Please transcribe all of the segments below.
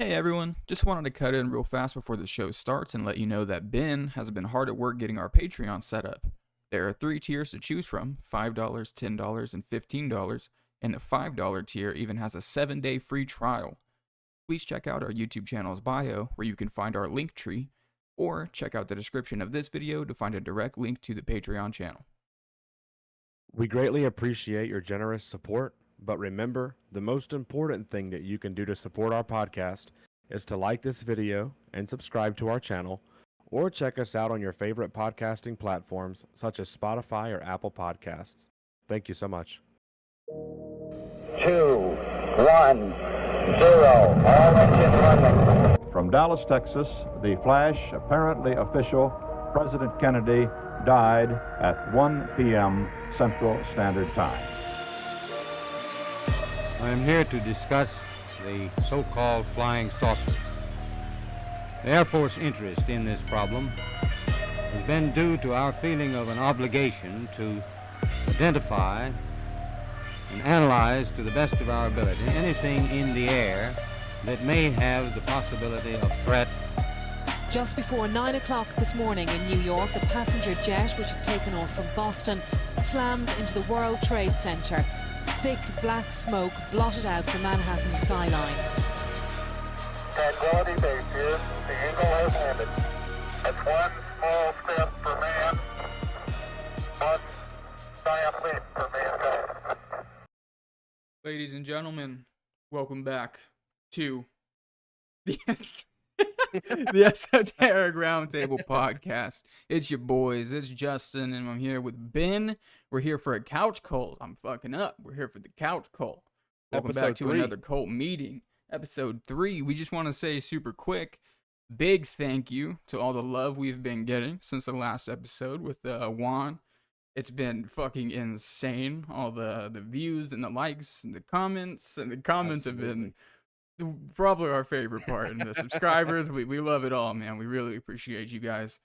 Hey everyone, just wanted to cut in real fast before the show starts and let you know that Ben has been hard at work getting our Patreon set up. There are 3 tiers to choose from, $5, $10, and $15, and the $5 tier even has a 7-day free trial. Please check out our YouTube channel's bio where you can find our link tree, or check out the description of this video to find a direct link to the Patreon channel. We greatly appreciate your generous support, but remember, the most important thing that you can do to support our podcast is to like this video and subscribe to our channel, or check us out on your favorite podcasting platforms such as Spotify or Apple Podcasts. Thank you so much. 2, 1, 0. All engine running. From Dallas, Texas, the flash, apparently official, President Kennedy died at 1 p.m. Central Standard Time. I am here to discuss the so-called flying saucers. The Air Force interest in this problem has been due to our feeling of an obligation to identify and analyze to the best of our ability anything in the air that may have the possibility of threat. Just before 9 o'clock this morning in New York, a passenger jet which had taken off from Boston slammed into the World Trade Center. Thick black smoke blotted out the Manhattan skyline. Tranquility Base here. The Eagle has landed. That's one small step for man, one giant leap for mankind. Ladies and gentlemen, welcome back to the the Esoteric Roundtable Podcast. It's your boys, it's Justin, and I'm here with Ben. We're here for a couch cult. I'm fucking up. We're here for the couch cult. Welcome back to another cult meeting. Episode 3. We just want to say super quick, big thank you to all the love we've been getting since the last episode with Juan. It's been fucking insane. All the views and the likes and the comments. And the comments have been probably our favorite part. And the subscribers, we love it all, man. We really appreciate you guys.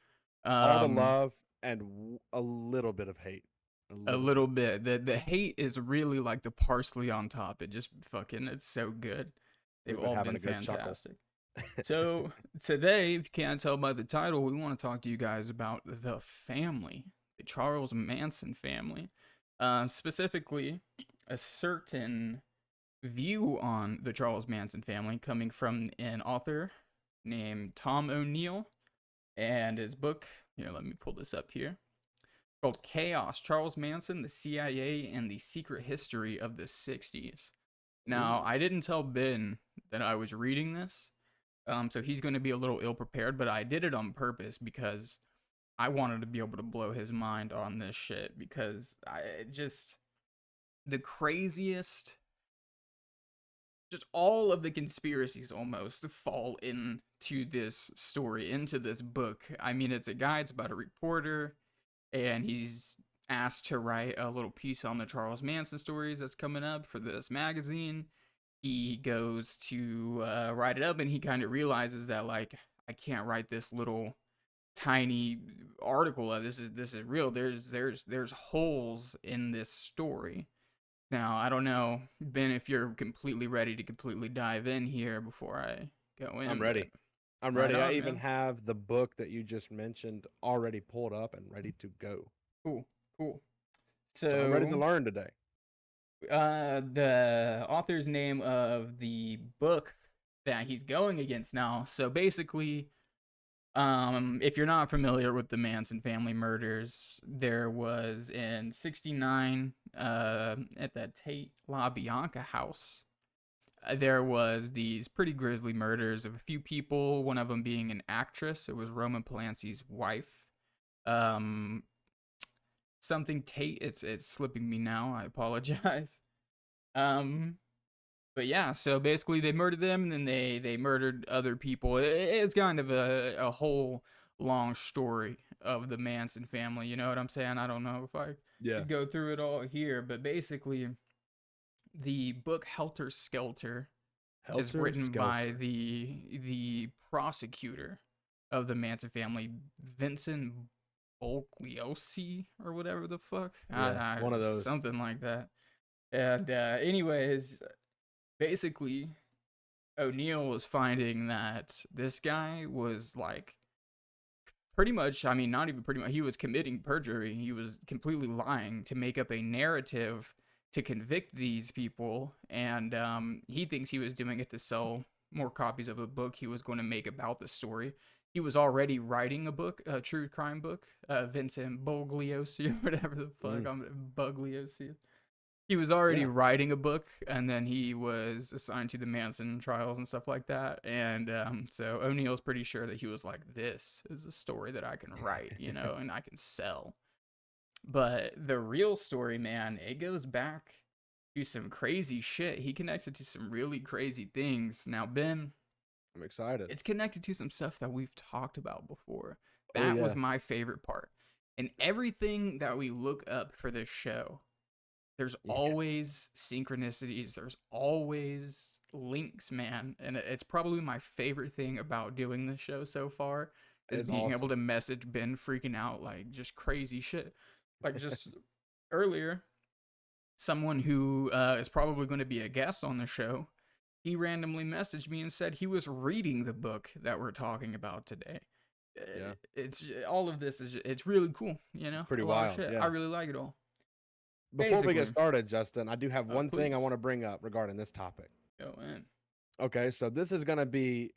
All the love and a little bit of hate. A little bit. The hate is really like the parsley on top. It just fucking, it's so good. They've all been fantastic. So today, if you can't tell by the title, we want to talk to you guys about the family. The Charles Manson family. Specifically, a certain view on the Charles Manson family coming from an author named Tom O'Neill, and his book, here, let me pull this up here, called Chaos, Charles Manson, the CIA, and the Secret History of the 60s. Now, I didn't tell Ben that I was reading this, so he's going to be a little ill-prepared, but I did it on purpose because I wanted to be able to blow his mind on this shit, because the craziest, just all of the conspiracies almost fall into this story, into this book. I mean, it's a guy, it's about a reporter, and he's asked to write a little piece on the Charles Manson stories that's coming up for this magazine. He goes to write it up, and he kind of realizes that, like, I can't write this little tiny article. This is real. There's holes in this story. Now, I don't know, Ben, if you're completely ready to completely dive in here before I go in. I'm ready. I'm ready. I even have the book that you just mentioned already pulled up and ready to go. Cool. So I'm ready to learn today. The author's name of the book that he's going against now. So basically, if you're not familiar with the Manson family murders, there was in 1969 at the Tate LaBianca house, there was these pretty grisly murders of a few people, one of them being an actress. It was Roman Polanski's wife. Something Tate, it's slipping me now, I apologize. But yeah, so basically they murdered them, and then they murdered other people. It's kind of a whole long story of the Manson family, you know what I'm saying? I don't know if I could go through it all here, but basically the book Helter Skelter is written by the prosecutor of the Manson family, Vincent Bugliosi, or whatever the fuck. One of those. Something like that. And anyways, basically, O'Neill was finding that this guy was like pretty much, I mean, not even pretty much, he was committing perjury. He was completely lying to make up a narrative to convict these people. And he thinks he was doing it to sell more copies of a book he was going to make about the story. He was already writing a book, a true crime book, Vincent Bugliosi or whatever the fuck, Bugliosi. He was already writing a book, and then he was assigned to the Manson trials and stuff like that. And so O'Neill's pretty sure that he was like, this is a story that I can write, you know, and I can sell. But the real story, man, it goes back to some crazy shit. He connects it to some really crazy things. Now, Ben, I'm excited. it's connected to some stuff that we've talked about before. That was my favorite part. And everything that we look up for this show, there's always synchronicities. There's always links, man. And it's probably my favorite thing about doing this show so far is being able to message Ben freaking out, like just crazy shit. Like just earlier, someone who is probably going to be a guest on the show, he randomly messaged me and said he was reading the book that we're talking about today. Yeah. It's all of this is, it's really cool, you know? It's pretty wild. Yeah. I really like it all. Before we get started, Justin, I do have one thing I want to bring up regarding this topic. Go in. Okay, so this is going to be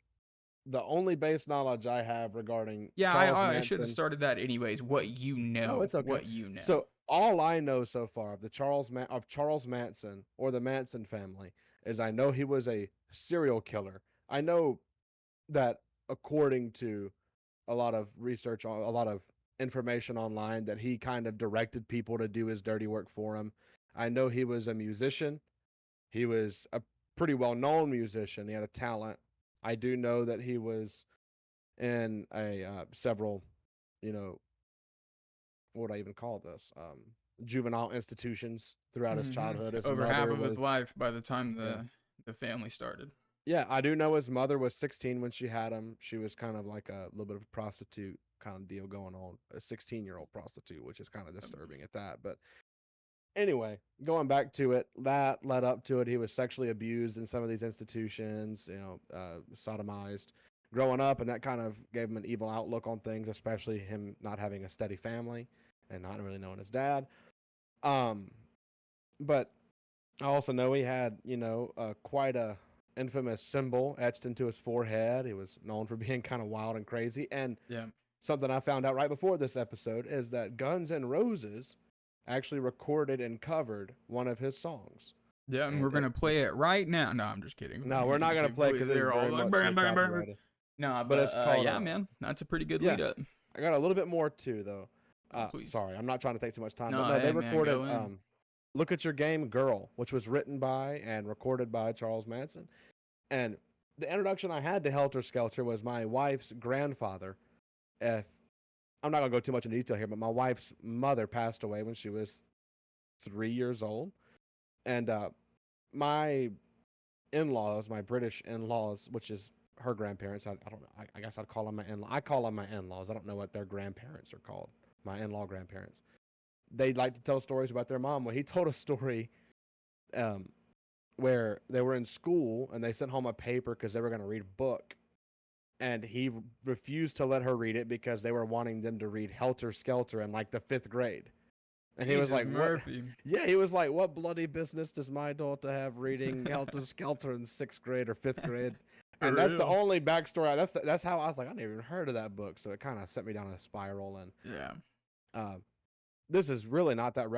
the only base knowledge I have regarding I should have started that anyways. What you know. Oh, it's okay. What you know. So all I know so far of the Charles Manson or the Manson family is I know he was a serial killer. I know that according to a lot of research, a lot of information online, that he kind of directed people to do his dirty work for him. I know he was a musician. He was a pretty well-known musician. He had a talent. I do know that he was in several, you know, what would I even call this? Juvenile institutions throughout his childhood. Over half of his life by the time the family started. Yeah, I do know his mother was 16 when she had him. She was kind of like a little bit of a prostitute kind of deal going on, a 16-year-old prostitute, which is kind of disturbing at that. But anyway, going back to it, that led up to it. He was sexually abused in some of these institutions, you know, sodomized growing up, and that kind of gave him an evil outlook on things, especially him not having a steady family and not really knowing his dad. But I also know he had, you know, quite a infamous symbol etched into his forehead. He was known for being kind of wild and crazy. And something I found out right before this episode is that Guns N' Roses actually recorded and covered one of his songs. Yeah, and we're going to play it right now. No, I'm just kidding. No, we're not going to play it because they're all like, no, but it's called, man, that's a pretty good lead up. I got a little bit more too, though. Sorry, I'm not trying to take too much time. No, but no, they recorded Look at Your Game, Girl, which was written by and recorded by Charles Manson. And the introduction I had to Helter Skelter was my wife's grandfather. I'm not going to go too much into detail here, but my wife's mother passed away when she was 3 years old. And my in-laws, my British in-laws, which is her grandparents, I don't know, I guess I'd call them my in-laws. I call them my in-laws. I don't know what their grandparents are called, my in-law grandparents. They like to tell stories about their mom. Well, he told a story where they were in school and they sent home a paper because they were going to read a book. And he refused to let her read it because they were wanting them to read Helter Skelter in like the 5th grade. And he was like, Murphy. He was like, what bloody business does my daughter have reading Helter Skelter in 6th grade or 5th grade? And that's the only backstory. That's how I was like, I never even heard of that book. So it kind of set me down a spiral. And this is really not that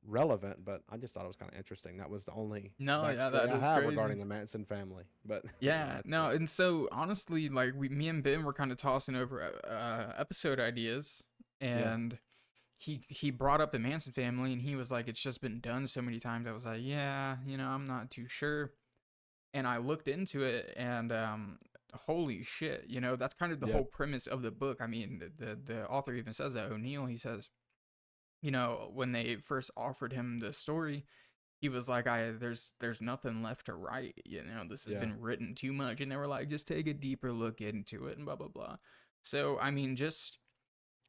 relevant, but I just thought it was kind of interesting. That was the only backstory I have regarding the Manson family. But and so honestly, like me and Ben were kind of tossing over episode ideas, and he brought up the Manson family, and he was like, it's just been done so many times. I was like, I'm not too sure. And I looked into it, and holy shit, that's kind of the whole premise of the book. I mean, the author even says that, O'Neill, he says, when they first offered him the story, he was like, there's nothing left to write, this has been written too much. And they were like, just take a deeper look into it and blah, blah, blah. So, I mean, just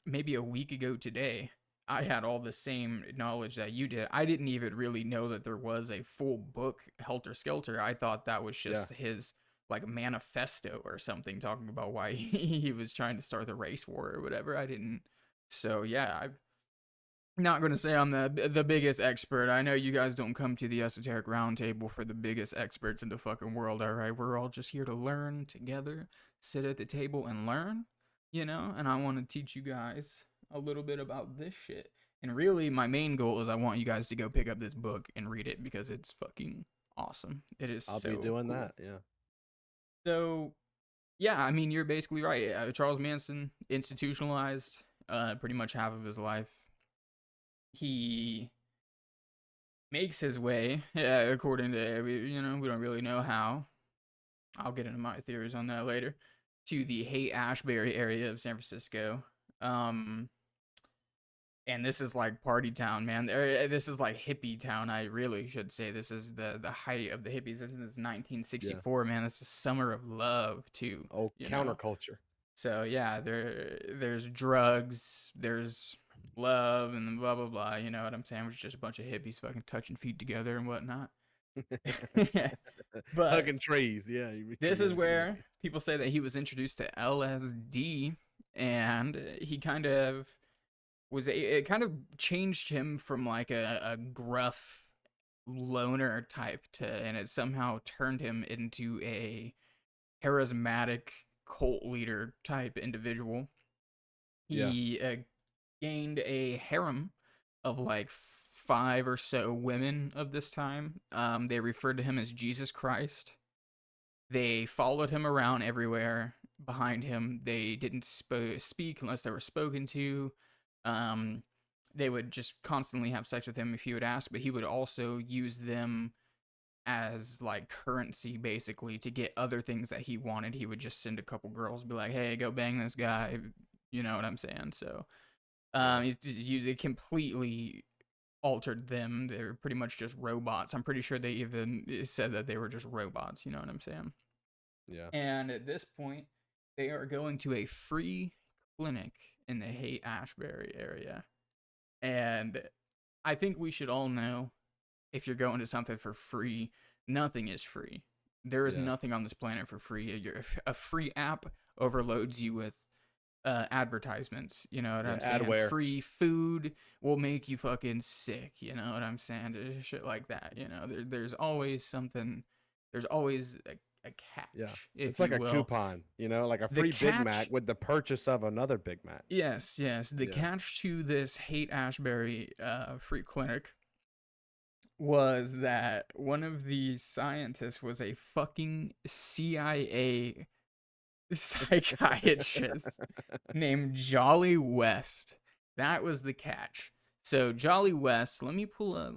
maybe a week ago today, I had all the same knowledge that you did. I didn't even really know that there was a full book, Helter Skelter. I thought that was just his like manifesto or something, talking about why he was trying to start the race war or whatever. I didn't. So yeah, I'm not going to say I'm the biggest expert. I know you guys don't come to the Esoteric Roundtable for the biggest experts in the fucking world, all right? We're all just here to learn together, sit at the table and learn, you know? And I want to teach you guys a little bit about this shit. And really, my main goal is I want you guys to go pick up this book and read it because it's fucking awesome. It is I'll so be doing cool. that, yeah. So, yeah, I mean, you're basically right. Charles Manson, institutionalized pretty much half of his life. He makes his way, according to, we don't really know how. I'll get into my theories on that later. To the Haight-Ashbury area of San Francisco. And this is like party town, man. This is like hippie town, I really should say. This is the height of the hippies. This is 1964, man. This is summer of love, too. Oh, counterculture. So, yeah, there's drugs, there's love, and blah, blah, blah. You know what I'm saying? It was just a bunch of hippies fucking touching feet together and whatnot. But hugging trees, yeah. This is where people say that he was introduced to LSD, and he kind of it kind of changed him from like a gruff loner type and it somehow turned him into a charismatic cult leader type individual. He gained a harem of like 5 or so women of this time. They referred to him as Jesus Christ. They followed him around everywhere behind him. They didn't speak unless they were spoken to. They would just constantly have sex with him if he would ask, but he would also use them as like currency basically to get other things that he wanted. He would just send a couple girls, be like, hey, go bang this guy. You know what I'm saying? So he completely altered them. They're pretty much just robots. I'm pretty sure they even said that they were just robots. You know what I'm saying? Yeah. And at this point, they are going to a free clinic in the Haight-Ashbury area. And I think we should all know, if you're going to something for free, nothing is free. There is nothing on this planet for free. A free app overloads you with advertisements. You know what I'm saying? Adware. Free food will make you fucking sick. You know what I'm saying? Shit like that. You know, there's always something. There's always a catch. Yeah, it's like a coupon, you know, like a free Big Mac with the purchase of another Big Mac. Yes. The catch to this Haight-Ashbury free clinic was that one of these scientists was a fucking CIA psychiatrist named Jolly West. That was the catch. So Jolly West, let me pull up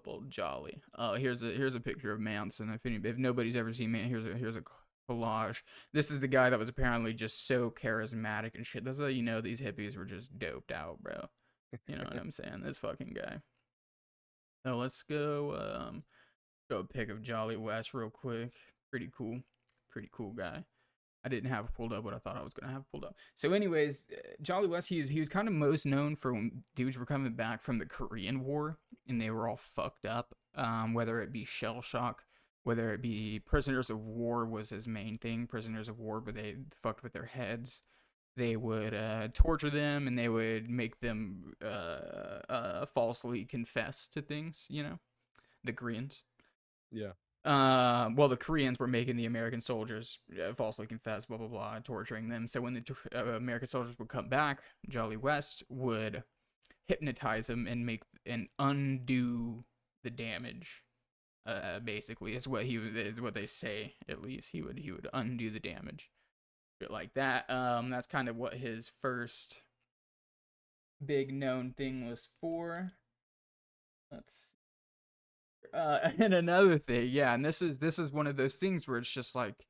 old Jolly. Oh, here's a picture of Manson. If nobody's ever seen Manson, here's a collage. This is the guy that was apparently just so charismatic and shit. That's how you know these hippies were just doped out, bro. You know what I'm saying? This fucking guy. So let's go a pic of Jolly West real quick. Pretty cool guy. I didn't have pulled up what I thought I was going to have pulled up. So anyways, Jolly West, he was kind of most known for when dudes were coming back from the Korean War and they were all fucked up, whether it be shell shock, whether it be prisoners of war was his main thing, prisoners of war, but they fucked with their heads. They would torture them and they would make them falsely confess to things, you know, the Koreans. Yeah. Well, the Koreans were making the American soldiers falsely confess, blah, blah, blah, torturing them. So when the American soldiers would come back, Jolly West would hypnotize them and undo the damage. Basically, is what they say. At least he would undo the damage, bit like that. That's kind of what his first big known thing was for. And another thing, and this is one of those things where it's just like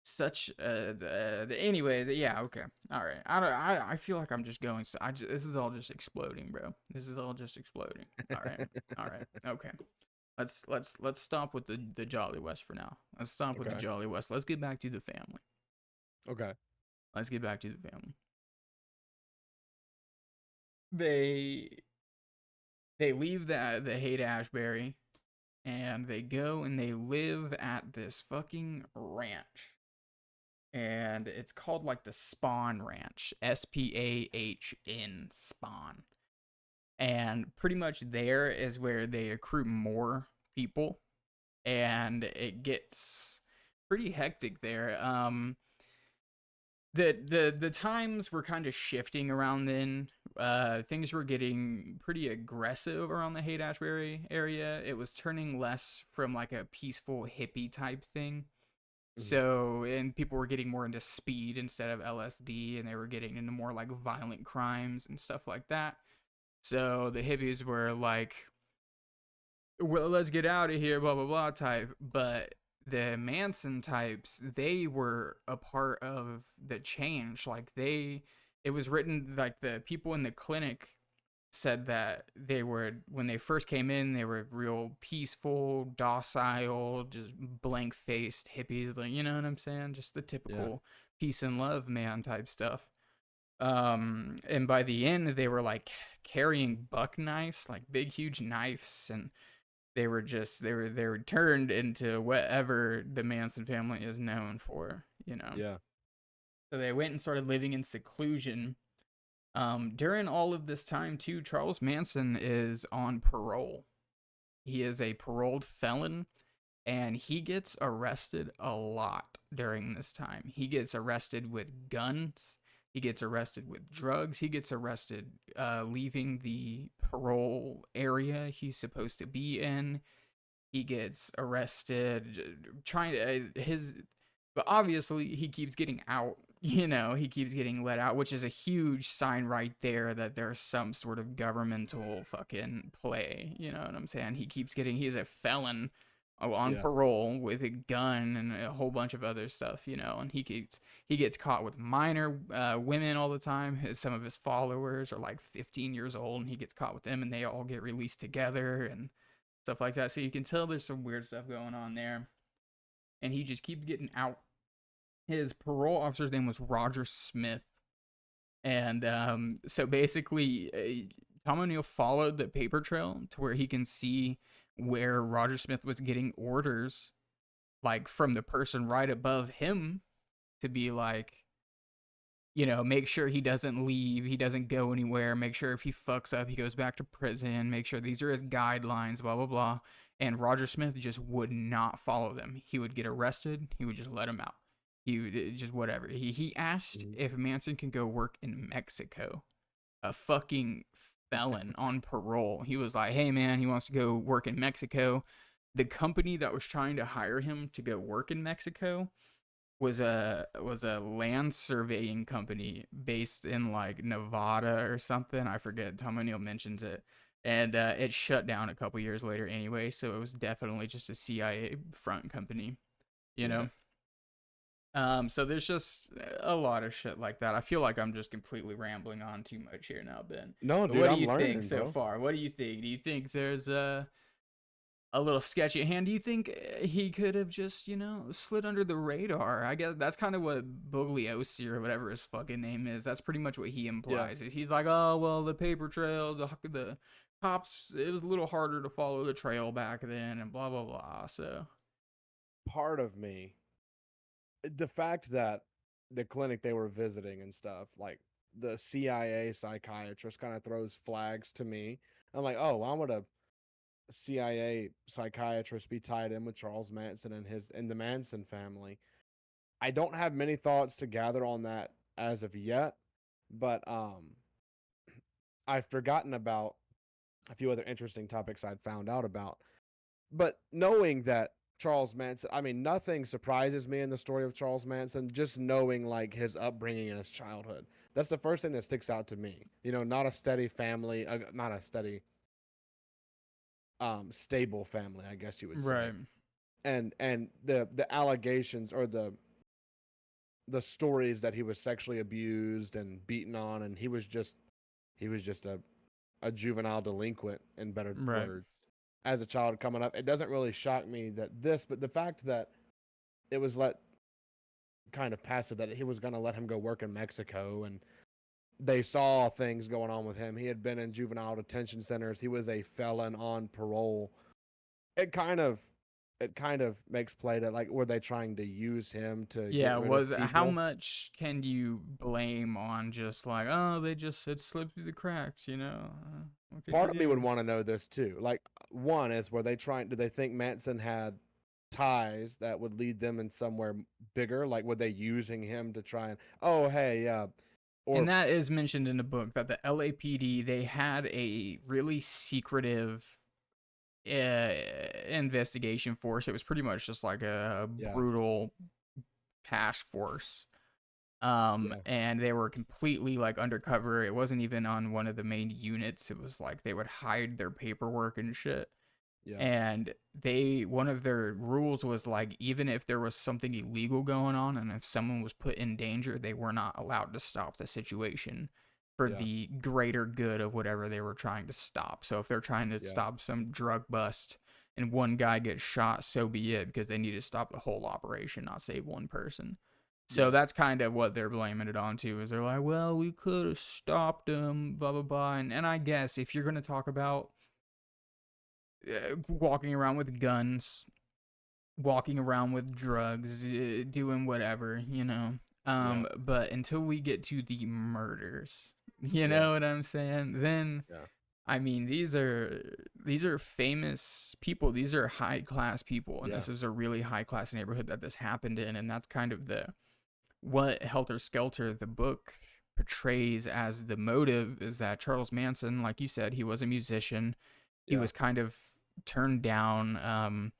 such anyways, okay, all right. I feel like I'm just going. This is all just exploding, bro. This is all just exploding. All right, okay. Let's stop with the Jolly West for now. Let's stop with the Jolly West. Let's get back to the family. Okay. Let's get back to the family. they leave the Haight-Ashbury, and they go and they live at this fucking ranch. And it's called like the Spawn Ranch, Spahn, Spawn. And pretty much there is where they accrue more people, and it gets pretty hectic there. The times were kind of shifting around then. Things were getting pretty aggressive around the Haight-Ashbury area. It was turning less from like a peaceful hippie type thing. So, and people were getting more into speed instead of LSD, and they were getting into more like violent crimes and stuff like that. So the hippies were like, well, let's get out of here, blah, blah, blah type. But the Manson types, they were a part of the change. Like it was written, like the people in the clinic said that they were, when they first came in, they were real peaceful, docile, just blank-faced hippies, like, you know what I'm saying? Just the typical peace and love man type stuff. And by the end, they were like carrying buck knives, like big, huge knives, and they were turned into whatever the Manson family is known for, you know? Yeah. So they went and started living in seclusion. During all of this time, too, Charles Manson is on parole. He is a paroled felon, and he gets arrested a lot during this time. He gets arrested with guns. He gets arrested with drugs. He gets arrested leaving the parole area he's supposed to be in. He gets arrested but obviously he keeps getting out. You know, he keeps getting let out, which is a huge sign right there that there's some sort of governmental fucking play. You know what I'm saying? He's a felon on parole with a gun and a whole bunch of other stuff, you know, and he gets caught with minor women all the time. Some of his followers are like 15 years old, and he gets caught with them, and they all get released together and stuff like that. So you can tell there's some weird stuff going on there, and he just keeps getting out. His parole officer's name was Roger Smith. And so basically, Tom O'Neill followed the paper trail to where he can see where Roger Smith was getting orders, like from the person right above him, to be like, you know, make sure he doesn't leave, he doesn't go anywhere, make sure if he fucks up, he goes back to prison, make sure these are his guidelines, blah, blah, blah. And Roger Smith just would not follow them. He would get arrested, he would just let him out. He just whatever. He asked if Manson can go work in Mexico. A fucking felon on parole. He was like, hey man, he wants to go work in Mexico. The company that was trying to hire him to go work in Mexico was a land surveying company based in like Nevada or something. I forget. Tom O'Neill mentions it. And it shut down a couple years later anyway, so it was definitely just a CIA front company, you know? So there's just a lot of shit like that. I feel like I'm just completely rambling on too much here now, Ben. No, but dude, what I'm do you learning, think so bro. far? What do you think? Do you think there's a little sketchy at hand? Do you think he could have just, you know, slid under the radar? I guess that's kind of what Bugliosi or whatever his fucking name is. That's pretty much what he implies. Yeah. He's like, oh, well, the paper trail, the cops, it was a little harder to follow the trail back then and blah, blah, blah. So part of me, the fact that the clinic they were visiting and stuff, like the CIA psychiatrist kind of throws flags to me. I'm like, oh, why would a CIA psychiatrist be tied in with Charles Manson and the Manson family? I don't have many thoughts to gather on that as of yet, but I've forgotten about a few other interesting topics I'd found out about. But knowing that Charles Manson, I mean, nothing surprises me in the story of Charles Manson, just knowing like his upbringing in his childhood. That's the first thing that sticks out to me. You know, not a steady family, not a steady, stable family, I guess you would say. Right. And the allegations or the stories that he was sexually abused and beaten on, and he was just a juvenile delinquent, in better words. As a child coming up, it doesn't really shock me but the fact that it was kind of passive that he was going to let him go work in Mexico, and they saw things going on with him. He had been in juvenile detention centers. He was a felon on parole. It kind of makes play to like, were they trying to use him to get rid of people? How much can you blame on just like, oh, they just had slipped through the cracks, you know? Part of me would want to know this too. Like, one is, were they trying? Did they think Manson had ties that would lead them in somewhere bigger? Like, were they using him to try and, oh, hey, and that is mentioned in the book that the LAPD, they had a really secretive investigation force. It was pretty much just like a brutal task force. And they were completely like undercover. It wasn't even on one of the main units. It was like they would hide their paperwork and shit. And one of their rules was like, even if there was something illegal going on and if someone was put in danger, they were not allowed to stop the situation for the greater good of whatever they were trying to stop. So if they're trying to stop some drug bust and one guy gets shot, so be it, because they need to stop the whole operation, not save one person. So that's kind of what they're blaming it on too, is they're like, well, we could have stopped him, blah, blah, blah. And I guess if you're going to talk about walking around with guns, walking around with drugs, doing whatever, you know. But until we get to the murders, you know what I'm saying? Then, I mean, these are famous people. These are high class people, and this is a really high class neighborhood that this happened in, and that's kind of what Helter Skelter, the book, portrays as the motive, is that Charles Manson, like you said, he was a musician. He was kind of turned down.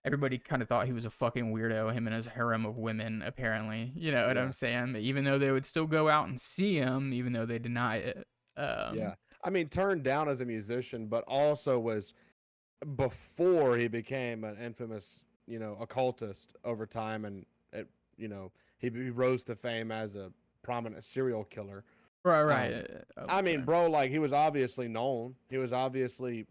Everybody kind of thought he was a fucking weirdo, him and his harem of women, apparently. You know what I'm saying? Even though they would still go out and see him, even though they deny it. I mean, turned down as a musician, but also was, before he became an infamous, you know, occultist over time, and, you know, he rose to fame as a prominent serial killer. Right. I mean, bro, like, he was obviously known. He was obviously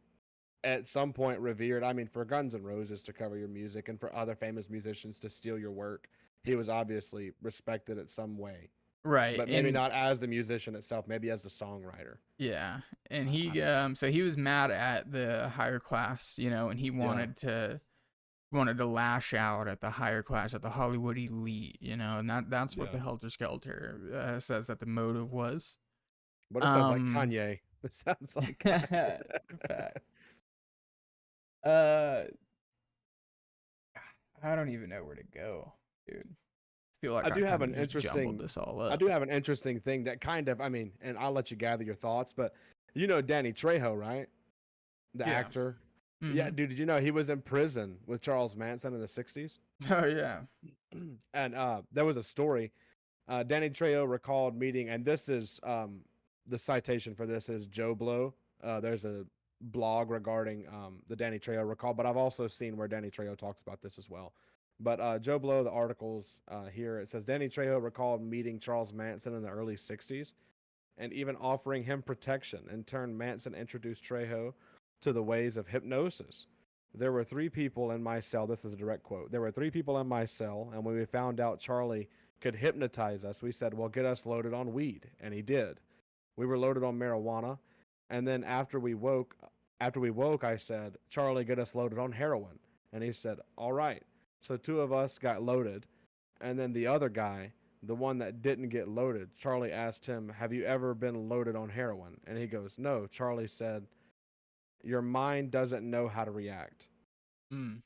at some point revered. I mean, for Guns N' Roses to cover your music and for other famous musicians to steal your work, he was obviously respected in some way. Right. But maybe not as the musician itself, maybe as the songwriter. Yeah. And he, so he was mad at the higher class, you know, and he wanted to lash out at the higher class, at the Hollywood elite, you know, and that's what the Helter Skelter says that the motive was. But it sounds like Kanye. It sounds like Kanye. Fact. I don't even know where to go, dude. I feel like I do have an interesting this all up. I do have an interesting thing that kind of, I mean, and I'll let you gather your thoughts, but you know Danny Trejo, right? The actor. Mm-hmm. Yeah, dude, did you know he was in prison with Charles Manson in the 60s? Oh, yeah. And there was a story. Danny Trejo recalled meeting, and this is the citation for this is Joe Blow. There's a blog regarding the Danny Trejo recall, but I've also seen where Danny Trejo talks about this as well. But Joe Blow, the articles here, it says Danny Trejo recalled meeting Charles Manson in the early 60s and even offering him protection. In turn, Manson introduced Trejo to the ways of hypnosis. There were 3 people in my cell. This is a direct quote. There were 3 people in my cell, and when we found out Charlie could hypnotize us, we said, well, get us loaded on weed. And he did. We were loaded on marijuana. And then after we woke, I said, Charlie, get us loaded on heroin. And he said, all right. So 2 of us got loaded. And then the other guy, the one that didn't get loaded, Charlie asked him, have you ever been loaded on heroin? And he goes, no. Charlie said, your mind doesn't know how to react. And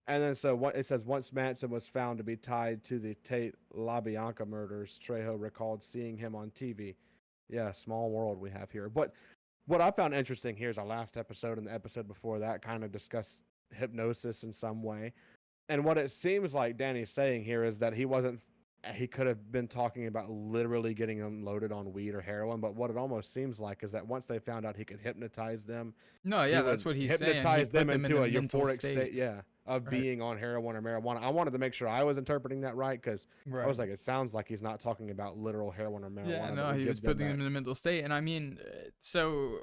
then so what it says, once Manson was found to be tied to the Tate LaBianca murders, Trejo recalled seeing him on TV. Yeah, small world we have here. But what I found interesting here is our last episode and the episode before that kind of discussed hypnosis in some way. And what it seems like Danny's saying here is that he could have been talking about literally getting them loaded on weed or heroin, but what it almost seems like is that once they found out he could hypnotize them. No, yeah, that's what he's saying. Hypnotize them into a euphoric state, of being on heroin or marijuana. I wanted to make sure I was interpreting that right, because I was like, it sounds like he's not talking about literal heroin or marijuana. Yeah, no, he was putting them in a mental state. And I mean, so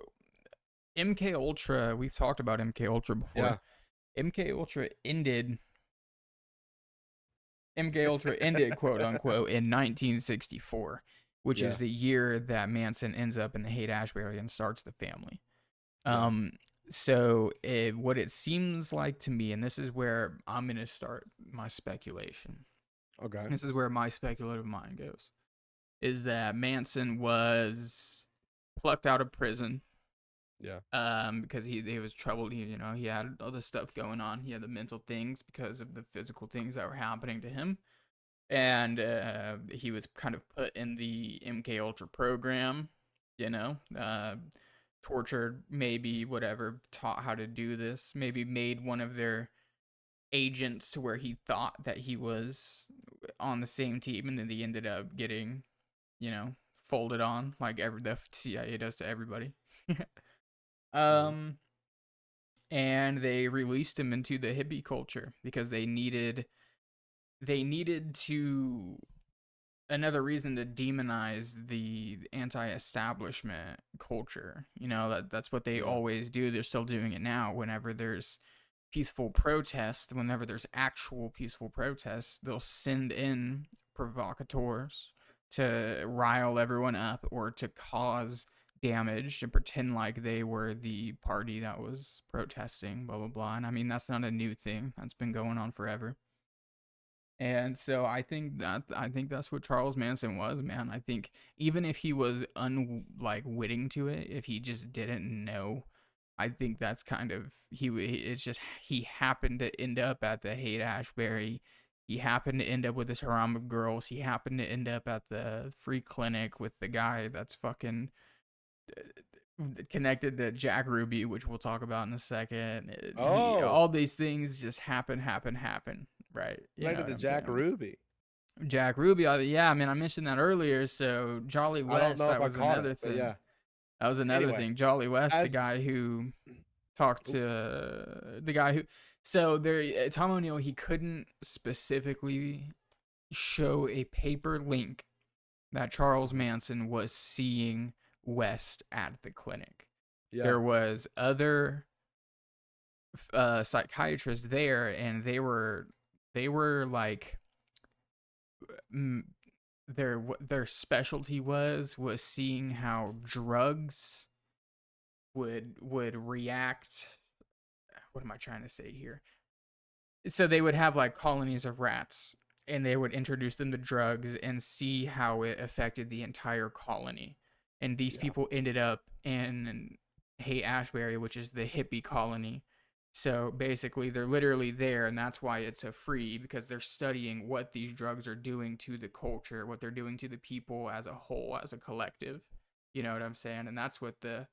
MK Ultra, we've talked about MK Ultra before. Yeah. MK Ultra ended, quote unquote, in 1964. which is the year that Manson ends up in the Haight-Ashbury and starts the family. So what it seems like to me, and this is where I'm going to start my speculation. Okay. This is where my speculative mind goes, is that Manson was plucked out of prison. Yeah. Because he was troubled. He had all this stuff going on. He had the mental things because of the physical things that were happening to him. And he was kind of put in the MK Ultra program, tortured, maybe, whatever, taught how to do this, maybe made one of their agents to where he thought that he was on the same team, and then he ended up getting, folded on like the CIA does to everybody. And they released him into the hippie culture because they needed to another reason to demonize the anti-establishment culture. That's what they always do. They're still doing it now. Whenever there's peaceful protest, whenever there's actual peaceful protests, they'll send in provocateurs to rile everyone up or to cause damage and pretend like they were the party that was protesting, blah blah blah. And I mean, that's not a new thing. That's been going on forever. And so I think that's what Charles Manson was, man. I think even if he was witting to it, if he just didn't know, I think that's kind of he happened to end up at the Haight-Ashbury. He happened to end up with this harem of girls. He happened to end up at the free clinic with the guy that's fucking connected to Jack Ruby, which we'll talk about in a second. All these things just happen, right? Related to Jack Ruby. Jack Ruby, yeah. I mean, I mentioned that earlier. So Jolly West, that was another thing. Yeah, that was another thing. Jolly West, the guy who talked to the guy who. So Tom O'Neill, he couldn't specifically show a paper link that Charles Manson was seeing West at the clinic. Yeah. There was other psychiatrists there, and they were like their specialty was seeing how drugs would react. What am I trying to say here? So they would have like colonies of rats, and they would introduce them to drugs and see how it affected the entire colony. And these people ended up in Haight-Ashbury, which is the hippie colony. So basically, they're literally there, and that's why it's a free, because they're studying what these drugs are doing to the culture, what they're doing to the people as a whole, as a collective. You know what I'm saying? And that's what the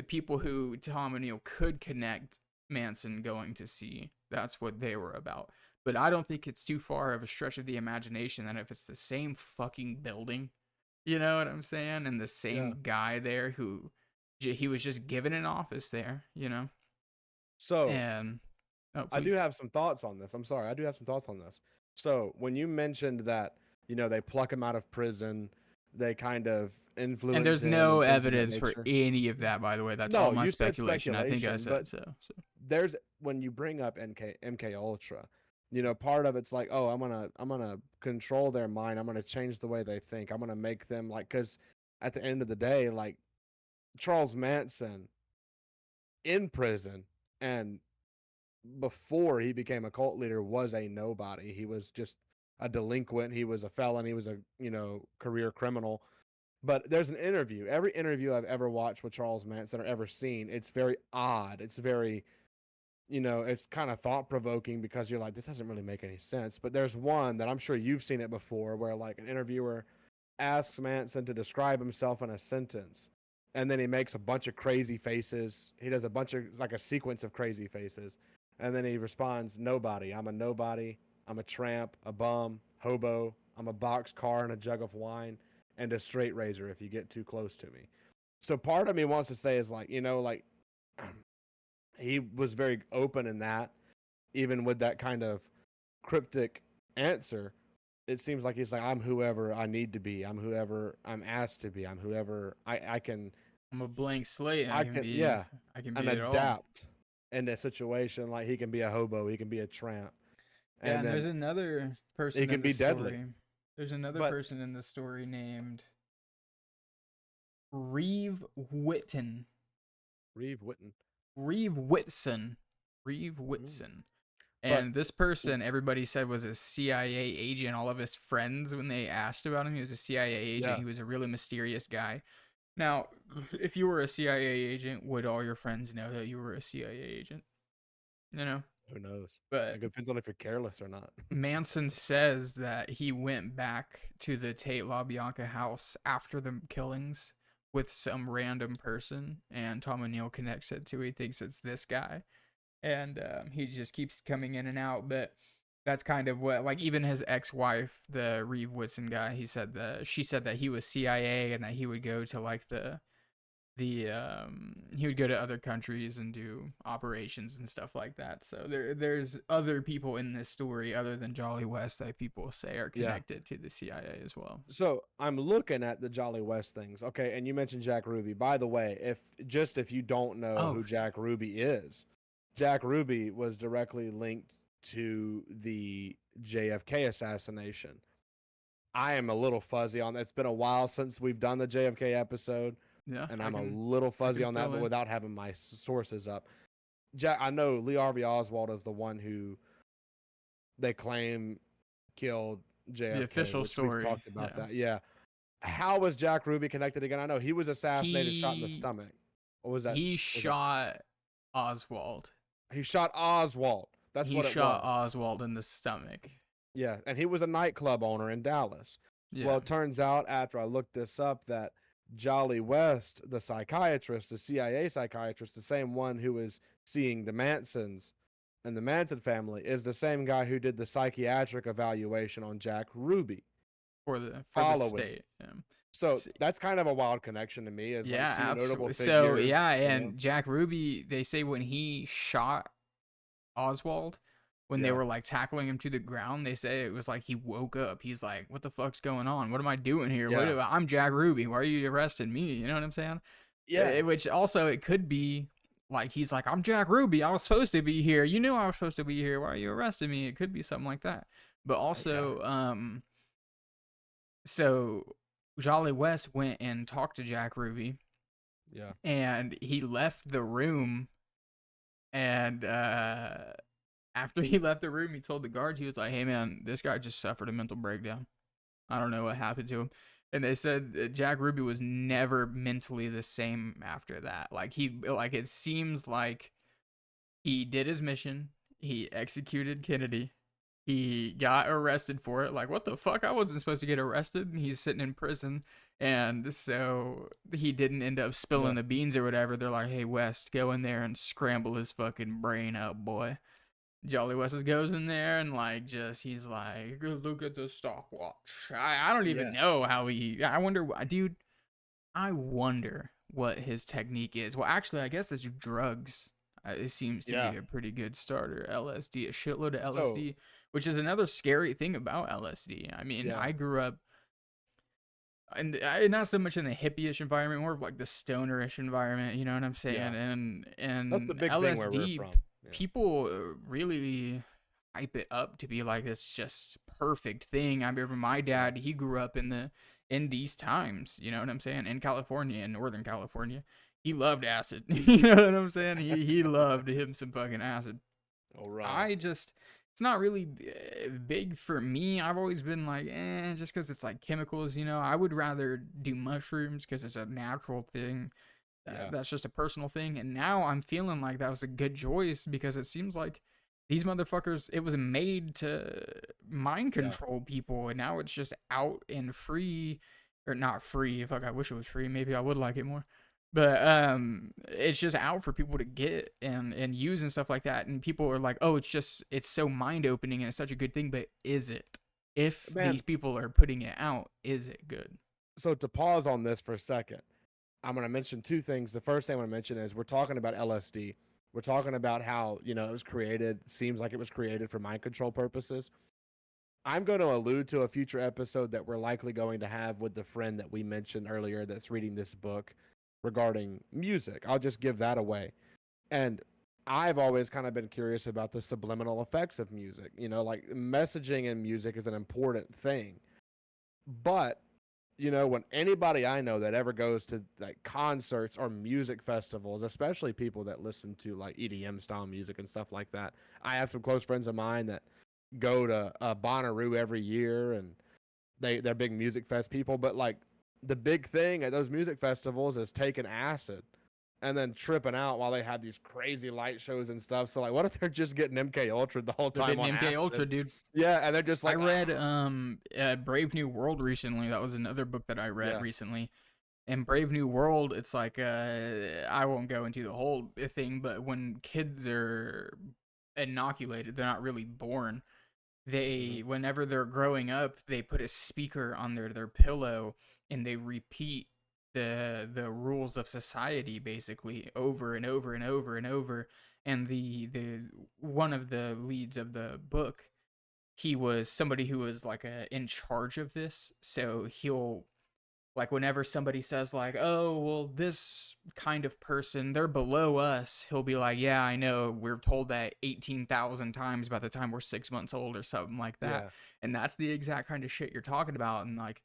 people who Tom O'Neill could connect Manson going to see, that's what they were about. But I don't think it's too far of a stretch of the imagination that if it's the same fucking building, you know what I'm saying? And the same guy there who he was just given an office there, So, and I do have some thoughts on this. I'm sorry. I do have some thoughts on this. So when you mentioned that, they pluck him out of prison, they kind of influence. And there's no evidence for any of that, by the way. That's all my speculation. I think I said so. There's, when you bring up MK Ultra, part of it's like, oh, I'm gonna control their mind. I'm gonna change the way they think. I'm gonna make them because at the end of the day, like Charles Manson in prison and before he became a cult leader was a nobody. He was just a delinquent. He was a felon. He was a career criminal. But there's an interview. Every interview I've ever watched with Charles Manson or ever seen, it's very odd. It's very it's kind of thought-provoking because you're like, this doesn't really make any sense. But there's one that I'm sure you've seen it before where like an interviewer asks Manson to describe himself in a sentence, and then he makes a bunch of crazy faces. He does a bunch of, like a sequence of crazy faces, and then he responds, nobody. I'm a nobody. I'm a tramp, a bum, hobo. I'm a boxcar and a jug of wine, and a straight razor if you get too close to me. So part of me wants to say is like, he was very open in that, even with that kind of cryptic answer. It seems like he's like, I'm whoever I need to be. I'm whoever I'm asked to be. I'm whoever I can. I'm a blank slate. I can be and adapt in a situation. Like he can be a hobo. He can be a tramp. And then there's another person. He can be deadly. There's another person in the story named Reeve Whitson. Reeve Whitson. Reeve Whitson. And this person, everybody said was a CIA agent. All of his friends, when they asked about him, he was a CIA agent. Yeah. He was a really mysterious guy. Now, if you were a CIA agent, would all your friends know that you were a CIA agent? You know? Who knows? But it depends on if you're careless or not. Manson says that he went back to the Tate LaBianca house after the killings with some random person, and Tom O'Neill connects it to, he thinks it's this guy. And he just keeps coming in and out, but that's kind of what, like, even his ex-wife, the Reeve Whitson guy, she said that he was CIA and that he would go to like he would go to other countries and do operations and stuff like that. So there's other people in this story other than Jolly West that people say are connected to the CIA as well. So I'm looking at the Jolly West things. Okay, and you mentioned Jack Ruby. By the way, if you don't know who Jack Ruby is, Jack Ruby was directly linked to the JFK assassination. I am a little fuzzy on that. It's been a while since we've done the JFK episode. Yeah, and I'm a little fuzzy on that, but without having my sources up. I know Lee Harvey Oswald is the one who they claim killed JFK. The official story. We've talked about that. Yeah. How was Jack Ruby connected again? I know he was assassinated, shot in the stomach. What was that? He shot Oswald. He shot Oswald. That's what it was. He shot Oswald in the stomach. Yeah, and he was a nightclub owner in Dallas. Yeah. Well, it turns out after I looked this up that Jolly West, the psychiatrist, the CIA psychiatrist, the same one who was seeing the Mansons and the Manson family, is the same guy who did the psychiatric evaluation on Jack Ruby for the state. Yeah. So that's kind of a wild connection to me. As yeah, like two absolutely. Notable figures, so yeah, and Jack Ruby, they say when he shot Oswald, when they were like tackling him to the ground, they say it was like he woke up. He's like, "What the fuck's going on? What am I doing here? Yeah. I'm Jack Ruby. Why are you arresting me?" You know what I'm saying? Yeah. Which also it could be like he's like, "I'm Jack Ruby. I was supposed to be here. You knew I was supposed to be here. Why are you arresting me?" It could be something like that. But also, so Jolly West went and talked to Jack Ruby. Yeah. And he left the room, and after he left the room, he told the guards, he was like, "Hey man, this guy just suffered a mental breakdown. I don't know what happened to him." And they said that Jack Ruby was never mentally the same after that. It seems like he did his mission. He executed Kennedy. He got arrested for it. Like, what the fuck? I wasn't supposed to get arrested. And he's sitting in prison. And so he didn't end up spilling the beans or whatever. They're like, "Hey, West, go in there and scramble his fucking brain up, boy." Jolly West goes in there and he's like, "Look at the stopwatch." I don't even know how I wonder, dude, I wonder what his technique is. Well, actually, I guess it's drugs. It seems to be a pretty good starter. LSD, a shitload of LSD, which is another scary thing about LSD. I mean, I grew up, and not so much in the hippie-ish environment, more of like the stoner-ish environment. You know what I'm saying? Yeah. And that's the big LSD, thing where we're from. Yeah. People really hype it up to be like this just perfect thing. I remember my dad, he grew up in these times, you know what I'm saying, in California, in Northern California. He loved acid. You know what I'm saying? He loved him some fucking acid. All right. It's not really big for me. I've always been like, just because it's like chemicals, you know. I would rather do mushrooms because it's a natural thing. That's just a personal thing. And now I'm feeling like that was a good choice because it seems like these motherfuckers, it was made to mind control people. And now it's just out and free, or not free. Fuck, I wish it was free. Maybe I would like it more. But it's just out for people to get and use and stuff like that. And people are like, "Oh, it's so mind opening and it's such a good thing." But is it? If these people are putting it out, is it good? So to pause on this for a second, I'm going to mention two things. The first thing I want to mention is we're talking about LSD. We're talking about how, it was created, seems like it was created for mind control purposes. I'm going to allude to a future episode that we're likely going to have with the friend that we mentioned earlier that's reading this book regarding music. I'll just give that away. And I've always kind of been curious about the subliminal effects of music. Like messaging in music is an important thing. But you know, when anybody I know that ever goes to like concerts or music festivals, especially people that listen to like EDM style music and stuff like that, I have some close friends of mine that go to Bonnaroo every year, and they're big music fest people. But like the big thing at those music festivals is taking acid and then tripping out while they have these crazy light shows and stuff. So like, what if they're just getting MK Ultra the whole time on MK acid? Ultra, dude. Yeah, and they're just like, I read Brave New World recently. That was another book that I read recently. And Brave New World, it's like I won't go into the whole thing, but when kids are inoculated, they're not really born. They whenever they're growing up, they put a speaker on their pillow and they repeat the rules of society basically over and over and over and over. And the one of the leads of the book, he was somebody who was like in charge of this. So he'll, like, whenever somebody says like, oh, well, this kind of person, they're below us, he'll be like, yeah, I know, we're told that 18,000 times by the time we're 6 months old or something like that. Yeah. And that's the exact kind of shit you're talking about. And like,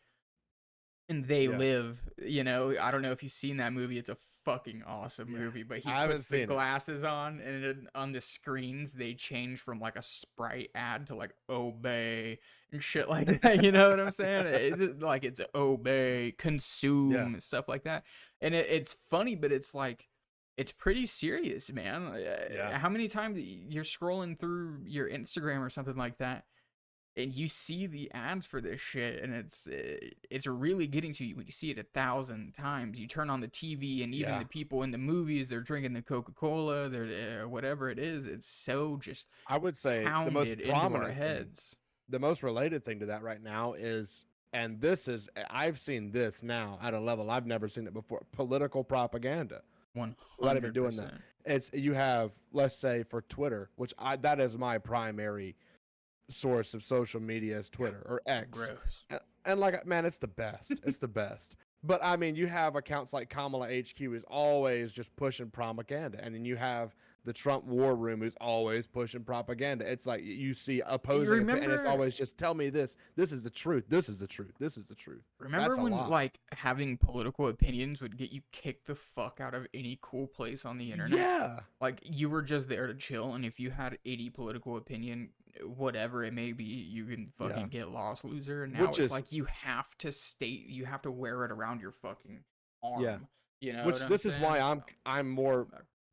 and They Live, you know, I don't know if you've seen that movie. It's a fucking awesome movie, but he puts the glasses on, and on the screens they change from like a Sprite ad to like obey and shit like that. You know what I'm saying? It's obey, consume, stuff like that. And it's funny, but it's like, it's pretty serious, man. How many times you're scrolling through your Instagram or something like that, and you see the ads for this shit, and it's really getting to you when you see it 1,000 times. You turn on the TV, and even the people in the movies, they're drinking the Coca-Cola, they're whatever it is. It's so just, I would say, the most prominent heads. The most related thing to that right now is, and this is, I've seen this now at a level I've never seen it before, political propaganda. 100%. Without even doing that, it's, you have, let's say for Twitter, which that is my primary source of social media, is Twitter or X. Gross. And like, man, it's the best. It's the best. But I mean, you have accounts like Kamala HQ is always just pushing propaganda, and then you have the Trump War Room who's always pushing propaganda. It's like you see opposing, and it's always just, tell me this. This is the truth. This is the truth. This is the truth. Remember when like having political opinions would get you kicked the fuck out of any cool place on the internet? Yeah. Like, you were just there to chill, and if you had 80 political opinion, whatever it may be, you can fucking get lost, loser. And now it's like you have to wear it around your fucking arm. Yeah. You know, this is why I'm more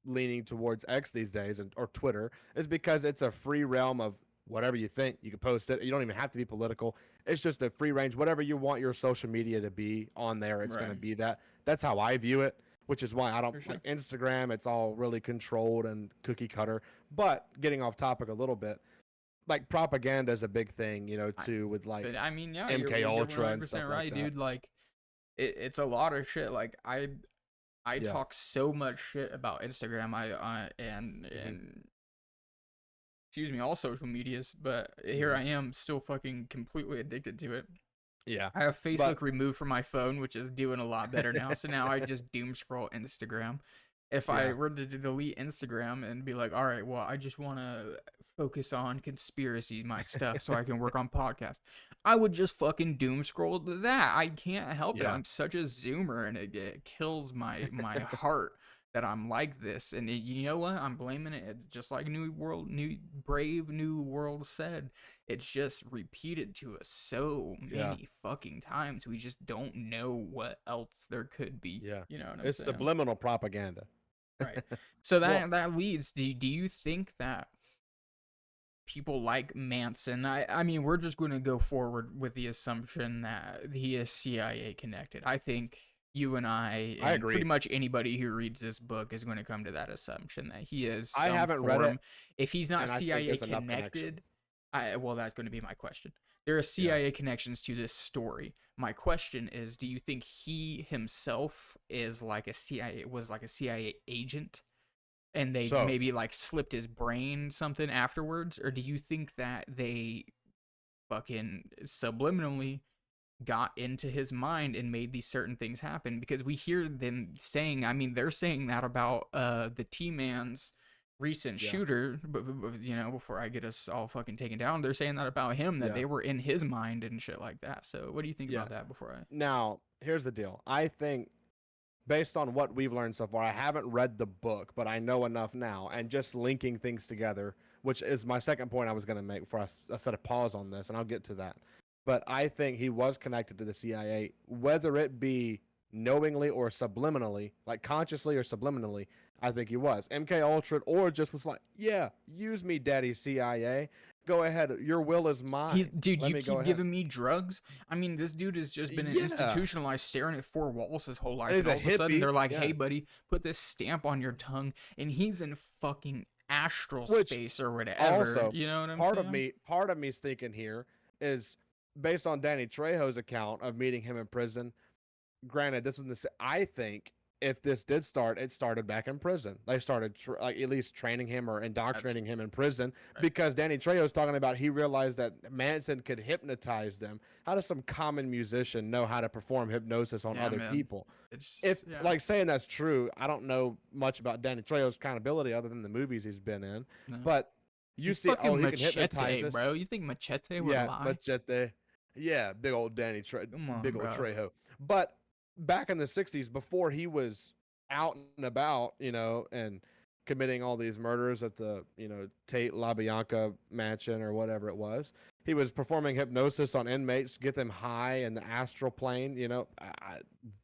leaning towards X these days, or Twitter, is because it's a free realm of whatever you think. You can post it. You don't even have to be political. It's just a free range. Whatever you want your social media to be on there, it's going to be that. That's how I view it, which is why I don't like Instagram. It's all really controlled and cookie cutter. But getting off topic a little bit, like, propaganda is a big thing, you know, too, with like, but I mean, MK Ultra and stuff right, like that. Dude. Like, it's a lot of shit. Like, I talk so much shit about Instagram, and excuse me, all social medias, but here I am still fucking completely addicted to it. Yeah. I have Facebook removed from my phone, which is doing a lot better now. So now I just doom scroll Instagram. If I were to delete Instagram and be like, all right, well, I just want to focus on conspiracy, my stuff, so I can work on podcasts, I would just fucking doom scroll to that. I can't help it. I'm such a zoomer, and it kills my heart that I'm like this. And you know what? I'm blaming it. It's just like Brave New World said. It's just repeated to us so many fucking times. We just don't know what else there could be. Yeah. You know what I'm saying? It's subliminal propaganda. Right. So that leads, do you think that people like Manson, I mean, we're just going to go forward with the assumption that he is CIA connected. I think you and I agree. Pretty much anybody who reads this book is going to come to that assumption that he is some I haven't read it. If he's not CIA connected, well, that's going to be my question. There are CIA connections to this story. My question is, do you think he himself is like a CIA agent, and they maybe like slipped his brain something afterwards? Or do you think that they fucking subliminally got into his mind and made these certain things happen? Because we hear them saying, I mean, they're saying that about the T-Mans recent shooter, but you know, before I get us all fucking taken down, they're saying that about him, that they were in his mind and shit like that. So what do you think about that before I... Now, here's the deal. I think, based on what we've learned so far, I haven't read the book, but I know enough now, and just linking things together, which is my second point I was going to make before I set a pause on this, and I'll get to that. But I think he was connected to the CIA, whether it be knowingly or subliminally, like consciously or subliminally. I think he was. MK Ultra, or just was like, yeah, use me, daddy CIA. Go ahead. Your will is mine. Dude, you keep giving me drugs? I mean, this dude has just been institutionalized, staring at four walls his whole life. And all of a sudden, they're like, hey, buddy, put this stamp on your tongue. And he's in fucking astral space or whatever. Also, you know what I'm saying? Part of me's thinking here is, based on Danny Trejo's account of meeting him in prison, granted, this was I think if this did start, it started back in prison. They started at least training him or indoctrinating him in prison, because Danny Trejo's talking about he realized that Manson could hypnotize them. How does some common musician know how to perform hypnosis on other people? Like, saying that's true, I don't know much about Danny Trejo's accountability other than the movies he's been in, but you see, he can hypnotize us, bro. You think Machete would lie? Machete. Yeah, big old Danny Trejo. But back in the 60s, before he was out and about, you know, and committing all these murders at the, you know, Tate LaBianca mansion or whatever it was, he was performing hypnosis on inmates to get them high in the astral plane. You know,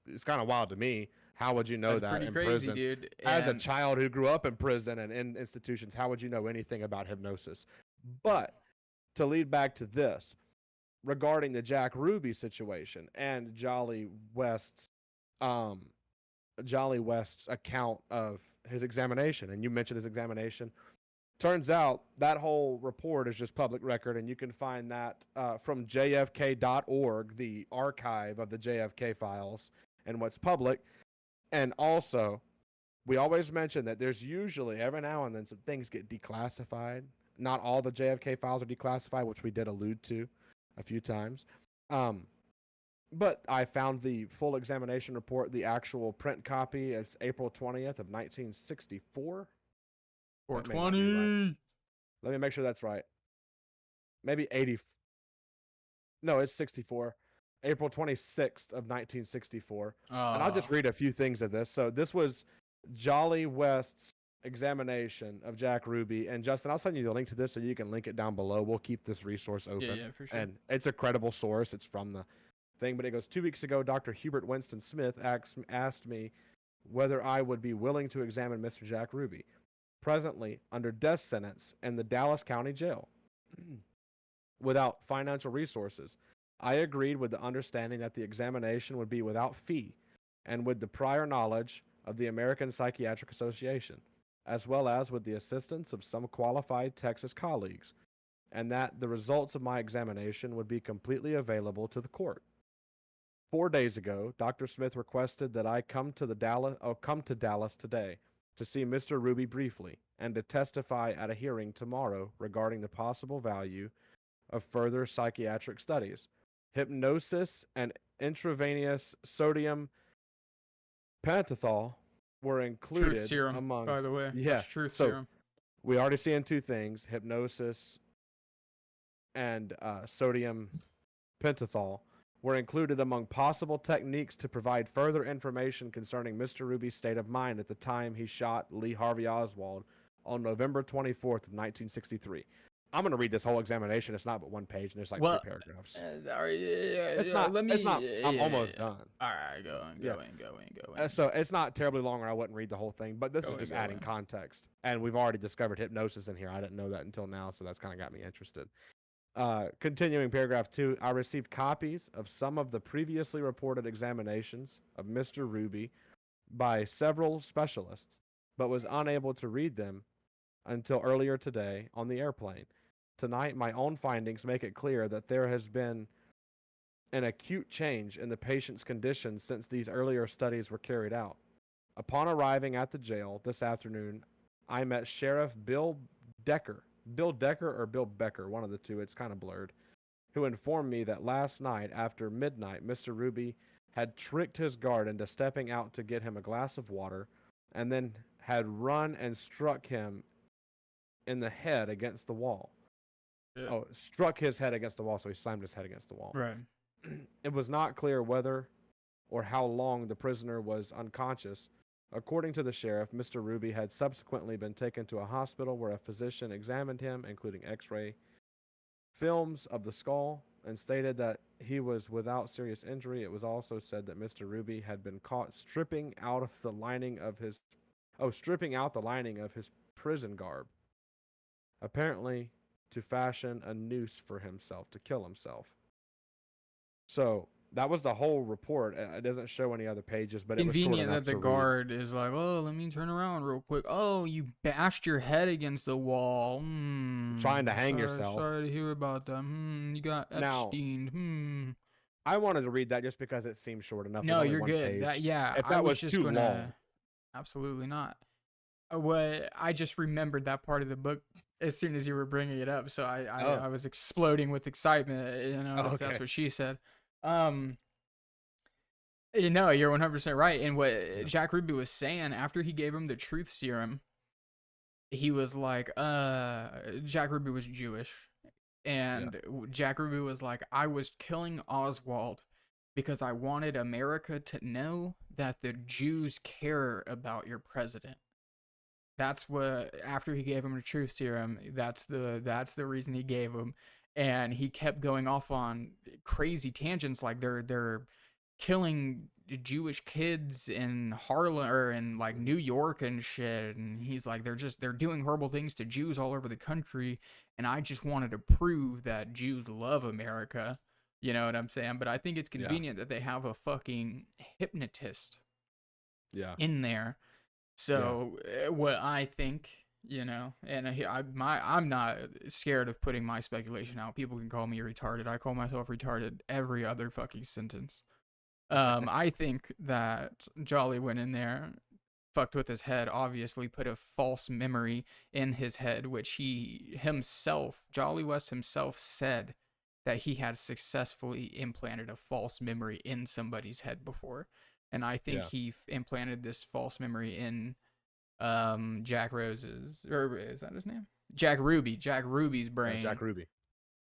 it's kind of wild to me. How would you know that in prison? Dude. As a child who grew up in prison and in institutions, how would you know anything about hypnosis? But to lead back to this, regarding the Jack Ruby situation and Jolly West's account of his examination, and you mentioned his examination, turns out that whole report is just public record, and you can find that from jfk.org, the archive of the JFK files and what's public. And also, we always mention that there's usually, every now and then, some things get declassified. Not all the JFK files are declassified, which we did allude to a few times. But I found the full examination report, the actual print copy. It's April 20th of 1964. 420. Let me make sure that's right. Maybe 80. No, it's 64. April 26th of 1964. And I'll just read a few things of this. So this was Jolly West's examination of Jack Ruby. And Justin, I'll send you the link to this so you can link it down below. We'll keep this resource open. Yeah, for sure. And it's a credible source. It's from the thing, but it goes, 2 weeks ago, Dr. Hubert Winston Smith asked me whether I would be willing to examine Mr. Jack Ruby, presently under death sentence in the Dallas County Jail, without financial resources. I agreed with the understanding that the examination would be without fee and with the prior knowledge of the American Psychiatric Association, as well as with the assistance of some qualified Texas colleagues, and that the results of my examination would be completely available to the court. 4 days ago, Dr. Smith requested that I come to Dallas today to see Mr. Ruby briefly and to testify at a hearing tomorrow regarding the possible value of further psychiatric studies. Hypnosis and intravenous sodium pentothal were included. Truth serum, among, by the way. Yeah, that's truth serum. We already seeing two things: hypnosis and sodium pentothal were included among possible techniques to provide further information concerning Mr. Ruby's state of mind at the time he shot Lee Harvey Oswald on November 24th of 1963. I'm going to read this whole examination. It's not but one page, and there's like 2 paragraphs. I'm almost done. All right, go on. So it's not terribly long, or I wouldn't read the whole thing, but this is just adding context. And we've already discovered hypnosis in here. I didn't know that until now, so that's kind of got me interested. Continuing paragraph 2, I received copies of some of the previously reported examinations of Mr. Ruby by several specialists, but was unable to read them until earlier today on the airplane. Tonight, my own findings make it clear that there has been an acute change in the patient's condition since these earlier studies were carried out. Upon arriving at the jail this afternoon, I met Sheriff Bill Decker, one of the two, it's kind of blurred, who informed me that last night after midnight, Mr. Ruby had tricked his guard into stepping out to get him a glass of water and then had run and struck him in the head against the wall. Yeah. Oh, struck his head against the wall, so he slammed his head against the wall. Right. It was not clear whether or how long the prisoner was unconscious. According to the sheriff, Mr. Ruby had subsequently been taken to a hospital where a physician examined him, including x-ray films of the skull, and stated that he was without serious injury. It was also said that Mr. Ruby had been caught stripping out the lining of his prison garb, apparently to fashion a noose for himself to kill himself. So that was the whole report. It doesn't show any other pages, but it was short Convenient enough that the to guard is like, oh, let me turn around real quick. Oh, you bashed your head against the wall. Trying to hang yourself. Sorry to hear about that. You got Epstein. I wanted to read that just because it seems short enough. No, you're good. Page. If that was too long, absolutely not. I just remembered that part of the book as soon as you were bringing it up, so I was exploding with excitement. You know, that's what she said. You know, you're 100% right. And what Jack Ruby was saying after he gave him the truth serum, he was like, Jack Ruby was Jewish. And Jack Ruby was like, I was killing Oswald because I wanted America to know that the Jews care about your president. That's what, after he gave him the truth serum, that's the reason he gave him. And he kept going off on crazy tangents, like they're killing Jewish kids in Harlem or in like New York and shit. And he's like, they're doing horrible things to Jews all over the country. And I just wanted to prove that Jews love America. You know what I'm saying? But I think it's convenient that they have a fucking hypnotist in there. So what I think, you know, and I'm not scared of putting my speculation out. People can call me retarded. I call myself retarded every other fucking sentence. I think that Jolly went in there, fucked with his head, obviously put a false memory in his head, which Jolly West himself said that he had successfully implanted a false memory in somebody's head before. And I think he implanted this false memory in Jack Rose's, or is that his name? Jack Ruby's brain. Jack Ruby.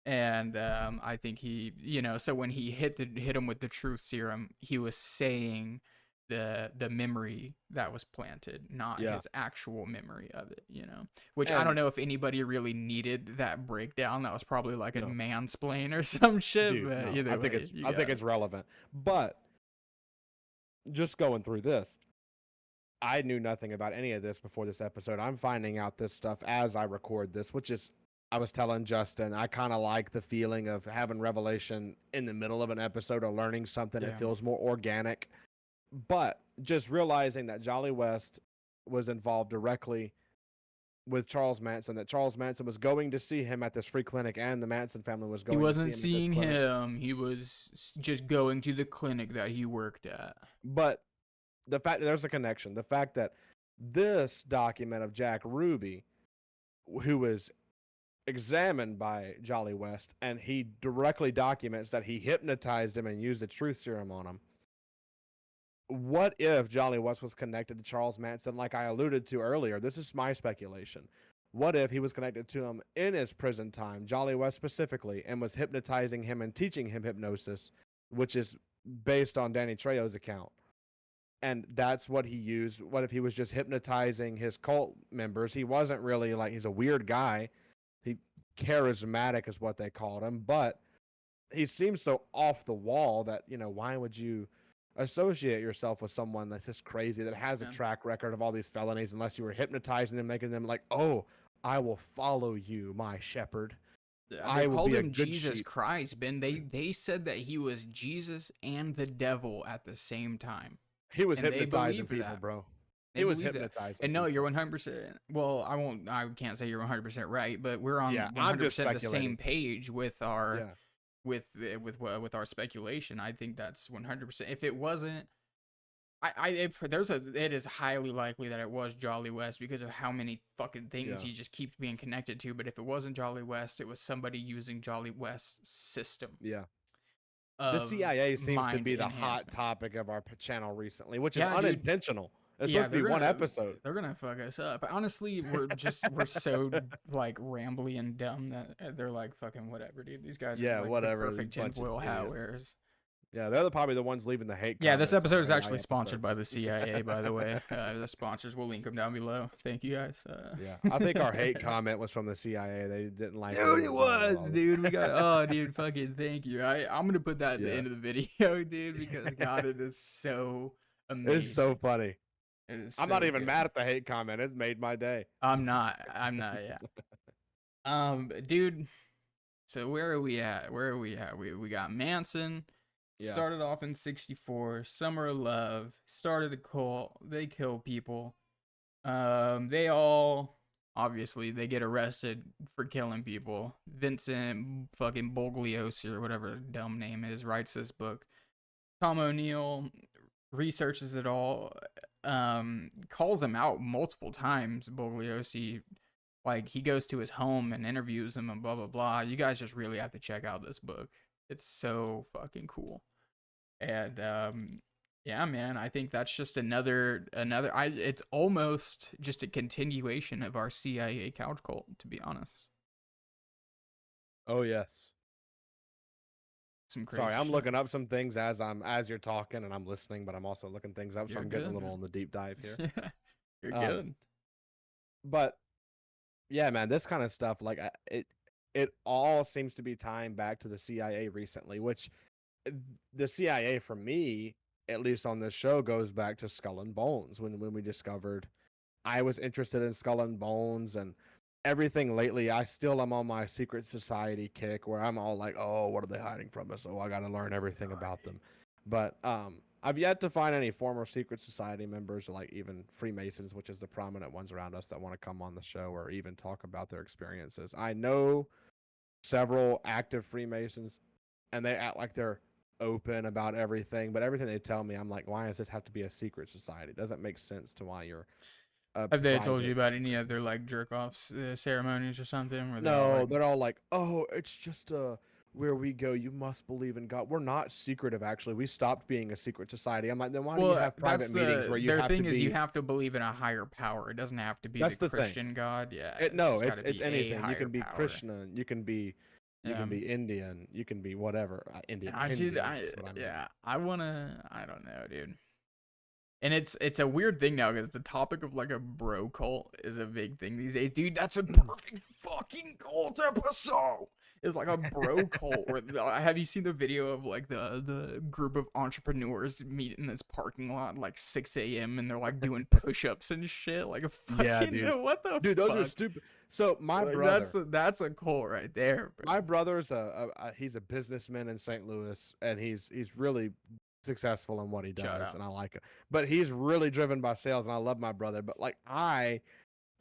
And I think he, you know, so when he hit him with the truth serum, he was saying the memory that was planted, not his actual memory of it, you know. Which I don't know if anybody really needed that breakdown. That was probably like a mansplain or some shit. Dude, but no, either way, I think it's relevant. But just going through this, I knew nothing about any of this before this episode. I'm finding out this stuff as I record this, which is, I was telling Justin, I kind of like the feeling of having revelation in the middle of an episode or learning something. It feels more organic. But just realizing that Jolly West was involved directly with Charles Manson, that Charles Manson was going to see him at this free clinic, and the Manson family was going to see him. He wasn't seeing him. He was just going to the clinic that he worked at. But the fact that there's a connection, the fact that this document of Jack Ruby, who was examined by Jolly West, and he directly documents that he hypnotized him and used the truth serum on him. What if Jolly West was connected to Charles Manson, like I alluded to earlier? This is my speculation. What if he was connected to him in his prison time, Jolly West specifically, and was hypnotizing him and teaching him hypnosis, which is based on Danny Trejo's account? And that's what he used. What if he was just hypnotizing his cult members? He wasn't really like, he's a weird guy. He charismatic is what they called him, but he seems so off the wall that, you know, why would you associate yourself with someone that's just crazy, that has a track record of all these felonies, unless you were hypnotizing them, making them like, oh, I will follow you, my shepherd. I called him Jesus Christ, Ben. They said that he was Jesus and the devil at the same time. He was hypnotizing people, bro. He was hypnotizing. And no, you're 100%. Well, I can't say you're 100% right, but we're on 100% the same page with our with our speculation. I think that's 100%. If it wasn't, it is highly likely that it was Jolly West because of how many fucking things he just keeps being connected to. But if it wasn't Jolly West, it was somebody using Jolly West's system. Yeah. The CIA seems to be the hot topic of our channel recently, which is unintentional. It's Yeah, supposed to be one episode. They're gonna fuck us up. But honestly, we're so like rambly and dumb that they're like fucking whatever, dude. These guys are like whatever. the perfect tinfoil hat wearers. Yeah, they're probably the ones leaving the hate. Yeah, this episode is actually sponsored by the CIA, by the way. The sponsors, we'll link them down below. Thank you guys. Yeah, I think our hate comment was from the CIA. They didn't like. Dude, it was, dude. We got. Oh, dude, fucking thank you. I'm gonna put that at the end of the video, dude, because God, it is so amazing. It's so funny. It is. I'm not even mad at the hate comment. It made my day. I'm not. Yeah. Dude. So where are we at? We got Manson. Started off in 64, Summer of Love, started a cult, they kill people. They all, obviously, they get arrested for killing people. Vincent fucking Bugliosi, or whatever his dumb name is, writes this book. Tom O'Neill researches it all, calls him out multiple times, Bugliosi. Like, he goes to his home and interviews him and blah, blah, blah. You guys just really have to check out this book. It's so fucking cool. And yeah, man, I think that's just another it's almost just a continuation of our CIA couch cult, to be honest. Oh yes. Some crazy Sorry, I'm shit. looking up some things as you're talking and I'm listening, but I'm also looking things up, so I'm getting a little man. on the deep dive here. You're good. But yeah, man, this kind of stuff, like it all seems to be tying back to the CIA recently, which the CIA, for me, at least on this show, goes back to Skull and Bones. When we discovered, I was interested in Skull and Bones and everything lately. I still am on my secret society kick where I'm all like, oh, what are they hiding from us? Oh, I got to learn everything about them. But I've yet to find any former secret society members, or like even Freemasons, which is the prominent ones around us, that want to come on the show or even talk about their experiences. I know several active Freemasons, and they act like they're open about everything, but everything they tell me, I'm like, why does this have to be a secret society? It doesn't make sense to why you're have they told you about any other like jerk offs ceremonies or something? No, they're all like, oh, it's just where we go, you must believe in God. We're not secretive, actually. We stopped being a secret society. I'm like, then why do you have private meetings where you have to be... Their thing is you have to believe in a higher power. It doesn't have to be the Christian God. Yeah. It's anything. You can be Krishna, you can be Indian, you can be whatever. Indian. I don't know, dude. And it's a weird thing now because the topic of like a bro cult is a big thing these days, dude. That's a perfect fucking cult episode. It's like a bro cult. Have you seen the video of like the group of entrepreneurs meet in this parking lot at like 6 a.m. and they're like doing push-ups and shit? Like a fucking dude. What the dude? fuck? Those are stupid. So my brother, that's a cult right there. Bro. My brother's he's a businessman in St. Louis, and he's really successful in what he does, and I like it. But he's really driven by sales, and I love my brother. But like, I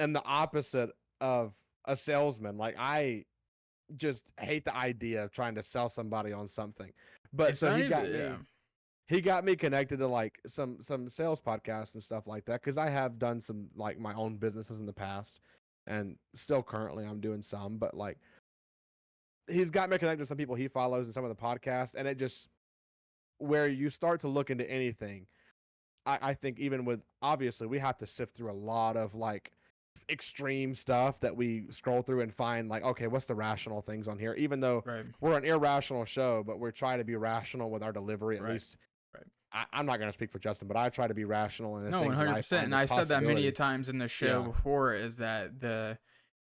am the opposite of a salesman. Like, I just hate the idea of trying to sell somebody on something. But so he got me connected to like some sales podcasts and stuff like that, because I have done some like my own businesses in the past, and still currently I'm doing some. But like, he's got me connected to some people he follows in some of the podcasts, and it just, where you start to look into anything, I think even with, obviously we have to sift through a lot of like extreme stuff that we scroll through and find like, okay, what's the rational things on here? Even though we're an irrational show, but we're trying to be rational with our delivery, at least. I'm not going to speak for Justin, but I try to be rational. And 100%. And I said that many a times in the show before, is that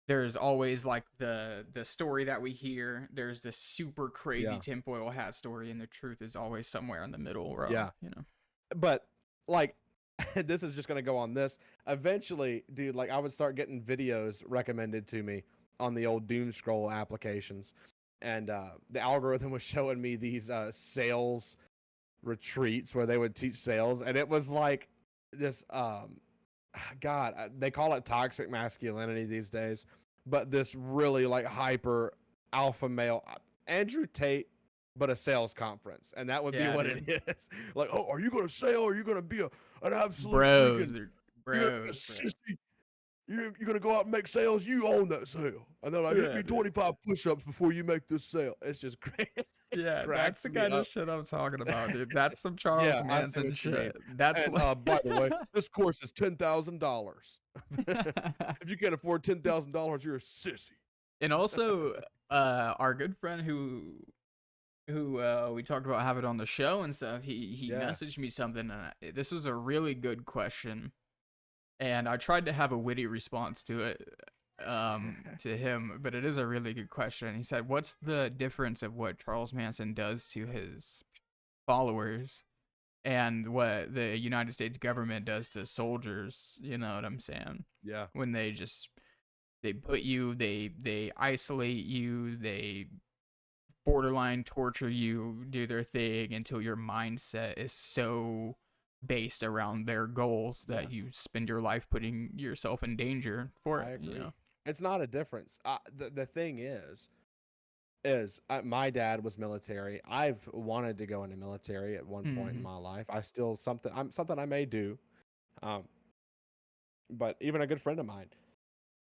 there's always like the story that we hear. There's this super crazy tinfoil hat story, and the truth is always somewhere in the middle. You know. But like, this is just gonna go on this. Eventually, dude, like I would start getting videos recommended to me on the old doom scroll applications, and the algorithm was showing me these sales retreats where they would teach sales, and it was like this God, they call it toxic masculinity these days, but this really like hyper alpha male Andrew Tate, but a sales conference, and that would be what it is. Like, oh, are you gonna sell? Or are you gonna be an absolute bros? You're gonna go out and make sales. You own that sale, and then I hit me 25 push-ups before you make this sale. It's just great. Yeah, that's cracks the me kind of up. shit I'm talking about, dude. That's some Charles Yeah, I see Manson what you mean. shit. That's And like by the way, this course is $10,000. If you can't afford $10,000, you're a sissy. And also, our good friend who we talked about having on the show and stuff, he Yeah. messaged me something, and this was a really good question, and I tried to have a witty response to it, to him, but it is a really good question. He said, "What's the difference of what Charles Manson does to his followers and what the United States government does to soldiers?" You know what I'm saying? Yeah. When they put you, they isolate you, they borderline torture you, do their thing until your mindset is so based around their goals that you spend your life putting yourself in danger for it. I agree. You know? It's not a difference. The thing is my dad was military. I've wanted to go into military at one point in my life. I still something I may do. But even a good friend of mine,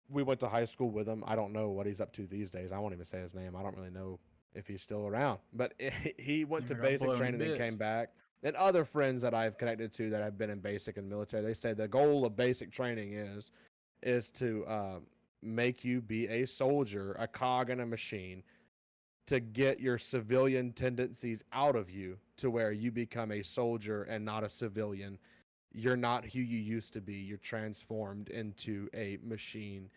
we went to high school with him. I don't know what he's up to these days. I won't even say his name. I don't really know if he's still around. But he went to basic training and came back. And other friends that I've connected to that have been in basic and military, they say the goal of basic training is to make you be a soldier, a cog in a machine, to get your civilian tendencies out of you to where you become a soldier and not a civilian. You're not who you used to be. You're transformed into a machine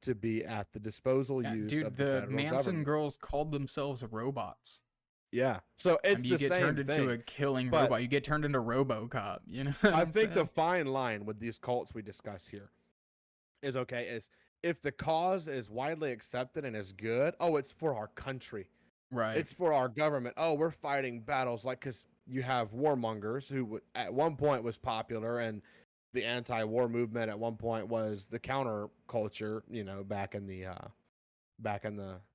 to be at the disposal use of the federal Manson government. girls called themselves robots. Yeah, so it's you the get same turned thing. into a killing robot. You get turned into RoboCop. You know, I think the fine line with these cults we discuss here is if the cause is widely accepted and is good. Oh, it's for our country. Right. It's for our government. Oh, we're fighting battles because you have warmongers who at one point was popular, and the anti-war movement at one point was the counterculture. You know, back in the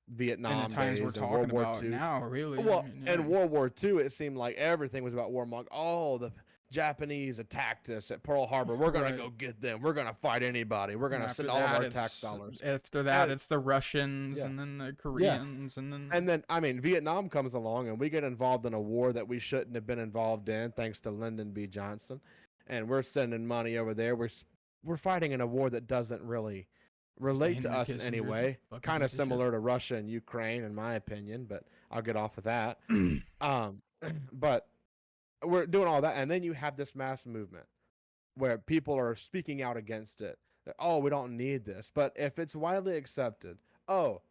Vietnam and the times days we're and talking World War about II. now, really. Well, I mean, yeah. in World War II, it seemed like everything was about warmongers. Oh, the Japanese attacked us at Pearl Harbor. We're gonna go get them. We're gonna fight anybody. We're gonna send all of our tax dollars. After that, it's the Russians and then the Koreans and then I mean, Vietnam comes along and we get involved in a war that we shouldn't have been involved in, thanks to Lyndon B. Johnson, and we're sending money over there. We're fighting in a war that doesn't really relate to us in any way. Kind of similar to Russia and Ukraine, in my opinion, but I'll get off of that. But we're doing all that, and then you have this mass movement where people are speaking out against it. Oh, we don't need this. But if it's widely accepted, oh,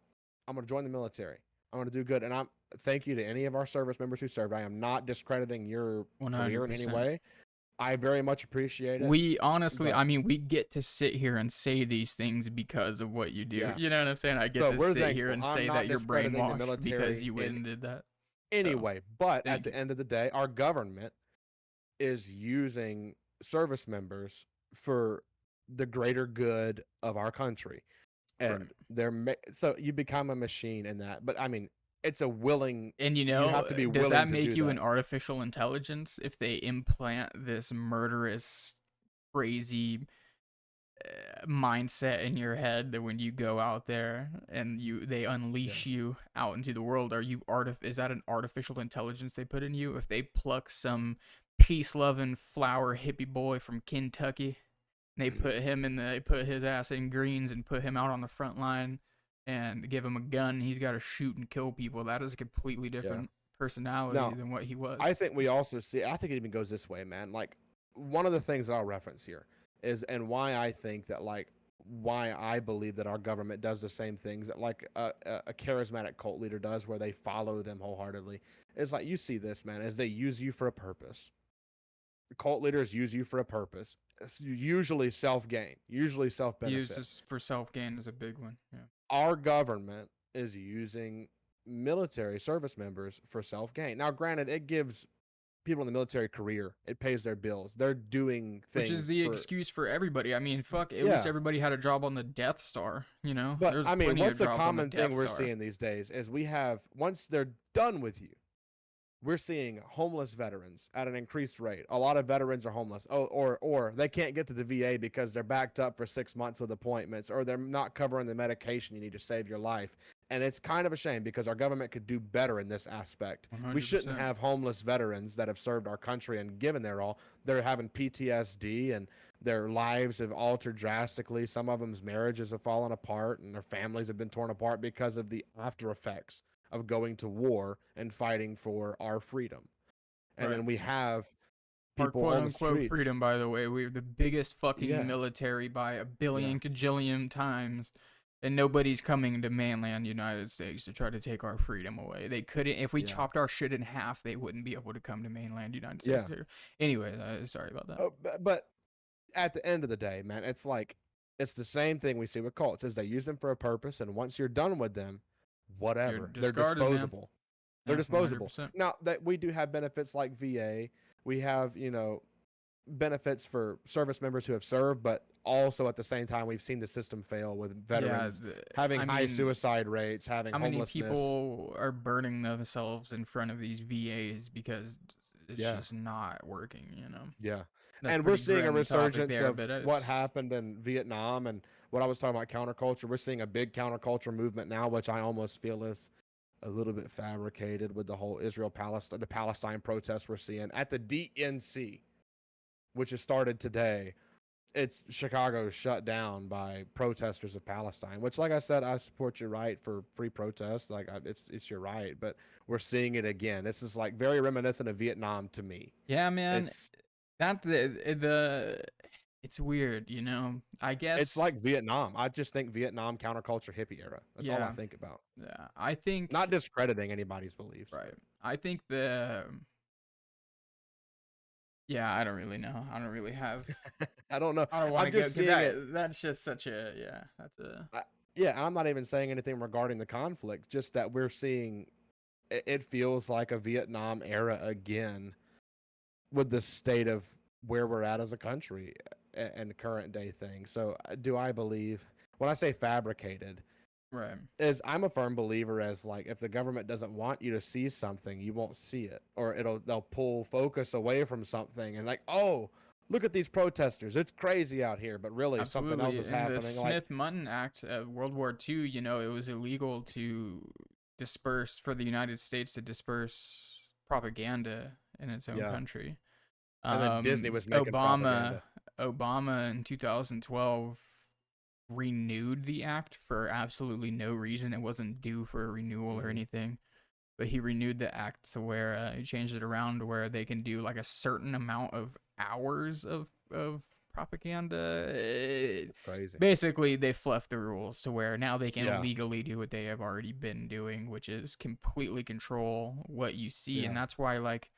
I'm going to join the military. I'm going to do good. And thank you to any of our service members who served. I am not discrediting your 100%. career in any way. I very much appreciate it. We honestly, I mean, we get to sit here and say these things because of what you do. Yeah. You know what I'm saying? I get to sit here and say that you're brainwashed because you went and did that. Anyway, but at the end of the day, our government is using service members for the greater good of our country. And so you become a machine in that. But I mean, it's a willing, and you have to be does willing that to make do you that. an artificial intelligence if they implant this murderous, crazy mindset in your head that when you go out there and they unleash you out into the world, is that an artificial intelligence they put in you? If they pluck some peace-loving flower hippie boy from Kentucky, they put his ass in greens and put him out on the front line and give him a gun, he's got to shoot and kill people. That is a completely different personality than what he was. I think we also see, I think it even goes this way, man. Like, one of the things that I'll reference here is, and why I think that, like, why I believe that our government does the same things that, like, a charismatic cult leader does, where they follow them wholeheartedly, is like, you see this, man, as they use you for a purpose. Cult leaders use you for a purpose. It's usually self-gain, usually self-benefit. Uses for self-gain is a big one. Yeah. Our government is using military service members for self-gain. Now, granted, it gives people in the military career. It pays their bills. They're doing things. Which is the excuse for everybody. I mean, fuck, at least everybody had a job on the Death Star, you know? But, There's I mean, what's a common thing we're Star. seeing these days is once they're done with you, we're seeing homeless veterans at an increased rate. A lot of veterans are homeless. Or they can't get to the VA because they're backed up for 6 months with appointments, or they're not covering the medication you need to save your life. And it's kind of a shame because our government could do better in this aspect. 100%. We shouldn't have homeless veterans that have served our country and given their all. They're having PTSD and their lives have altered drastically. Some of them's marriages have fallen apart and their families have been torn apart because of the after effects of going to war and fighting for our freedom. And then we have our people quote on the unquote streets. freedom, by the way. We're the biggest fucking military by a billion cajillion times. And nobody's coming to mainland United States to try to take our freedom away. They couldn't. If we chopped our shit in half, they wouldn't be able to come to mainland United States. Anyway, sorry about that. Oh, but at the end of the day, man, it's like it's the same thing we see with cults. Is they use them for a purpose, and once you're done with them, whatever, they're disposable. Man. They're disposable. 100%. Now that we do have benefits like VA, we have benefits for service members who have served, but also at the same time we've seen the system fail with veterans having high suicide rates, having homelessness. How many people are burning themselves in front of these VAs because it's just not working, Yeah. That's and we're seeing a resurgence there, of what happened in Vietnam and what I was talking about counterculture. We're seeing a big counterculture movement now, which I almost feel is a little bit fabricated with the whole Israel-Palestine, the Palestine protests we're seeing at the DNC, which has started today. It's Chicago shut down by protesters of Palestine, which, like I said, I support your right for free protests. Like it's your right, but we're seeing it again. This is like very reminiscent of Vietnam to me. Yeah, man. It's weird, I guess it's like Vietnam. I just think Vietnam counterculture hippie era. That's all I think about. Yeah, I think not discrediting anybody's beliefs. Right. I think I don't really know. I don't really have. I don't know. I don't want to just go. it. That's just such a That's a. I'm not even saying anything regarding the conflict. Just that we're seeing. It feels like a Vietnam era again, with the state of where we're at as a country and current day thing. So, do I believe when I say fabricated? Right. Is I'm a firm believer as like if the government doesn't want you to see something, you won't see it, or they'll pull focus away from something and like, oh, look at these protesters, it's crazy out here, but really something else is happening. The Smith-Mundt Act of World War II, it was illegal to disperse for the United States to disperse propaganda in its own country. And then Disney was making propaganda. Obama in 2012 renewed the act for absolutely no reason. It wasn't due for a renewal or anything, but he renewed the act to where he changed it around to where they can do like a certain amount of hours of propaganda. It's crazy. Basically, they fluffed the rules to where now they can legally do what they have already been doing, which is completely control what you see. And that's why like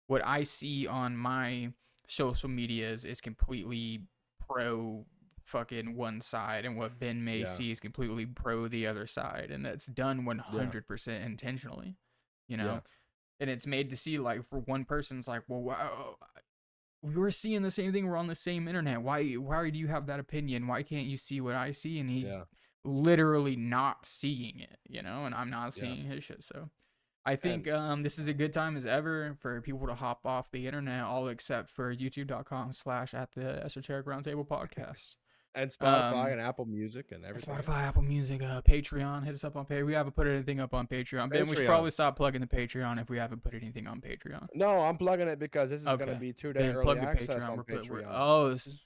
what I see on my social medias is completely pro fucking one side, and what Ben may see is completely pro the other side, and that's done 100% intentionally, and it's made to see like for one person's like, well, wow, we were seeing the same thing, we're on the same internet, why do you have that opinion, why can't you see what I see? And he's literally not seeing it, and I'm not seeing his shit. So I think this is a good time as ever for people to hop off the internet, all except for youtube.com/@the EsotericRoundtablePod. And Spotify and Apple Music and everything. Spotify, Apple Music, Patreon. Hit us up on Patreon. We haven't put anything up on Patreon. Ben, we should probably stop plugging the Patreon if we haven't put anything on Patreon. No, I'm plugging it because this is going to be 2 day early access on Patreon. This is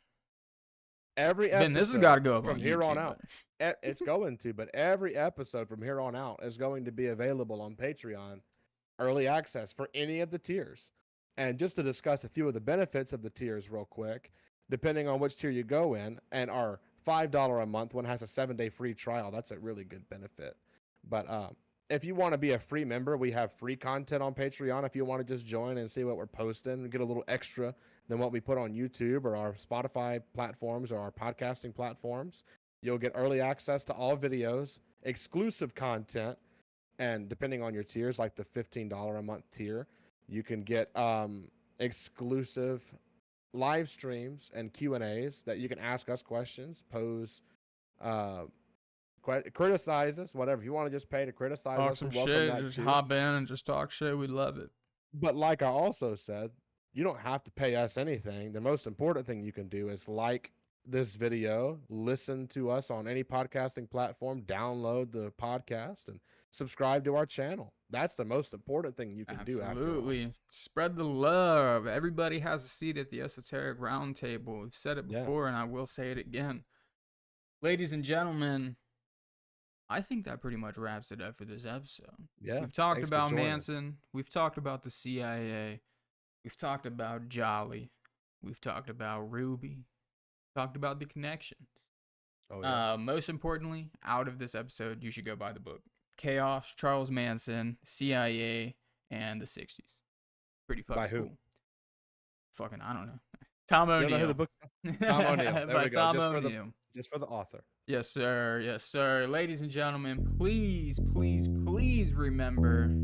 every episode. Ben, this has got to go up from on here YouTube, on out. It's going to, but every episode from here on out is going to be available on Patreon, early access for any of the tiers. And just to discuss a few of the benefits of the tiers real quick, depending on which tier you go in, and our $5 a month one has a 7-day free trial. That's a really good benefit. But if you want to be a free member, we have free content on Patreon. If you want to just join and see what we're posting and get a little extra than what we put on YouTube or our Spotify platforms or our podcasting platforms, you'll get early access to all videos, exclusive content, and depending on your tiers, like the $15 a month tier, you can get exclusive live streams and Q&As that you can ask us questions, pose, criticize us, whatever. If you want to just pay to criticize talk us, some welcome shit, that just too. hop in and just talk shit. We love it. But like I also said, you don't have to pay us anything. The most important thing you can do is like this video, listen to us on any podcasting platform, download the podcast, and subscribe to our channel. That's the most important thing you can do. Absolutely. Spread the love. Everybody has a seat at the Esoteric Roundtable. We've said it before, and I will say it again. Ladies and gentlemen, I think that pretty much wraps it up for this episode. Yeah. We've talked about Manson. We've talked about the CIA. We've talked about Jolly. We've talked about Ruby. Talked about the connections. Oh, yes. Most importantly, out of this episode, you should go buy the book. Chaos, Charles Manson, CIA, and the 60s. Pretty fucking By who? cool. Fucking, I don't know. Tom O'Neill. You don't know who the book? Tom O'Neill. There By we go. Tom O'Neill. Just for the author. Yes, sir. Yes, sir. Ladies and gentlemen, please, please, please remember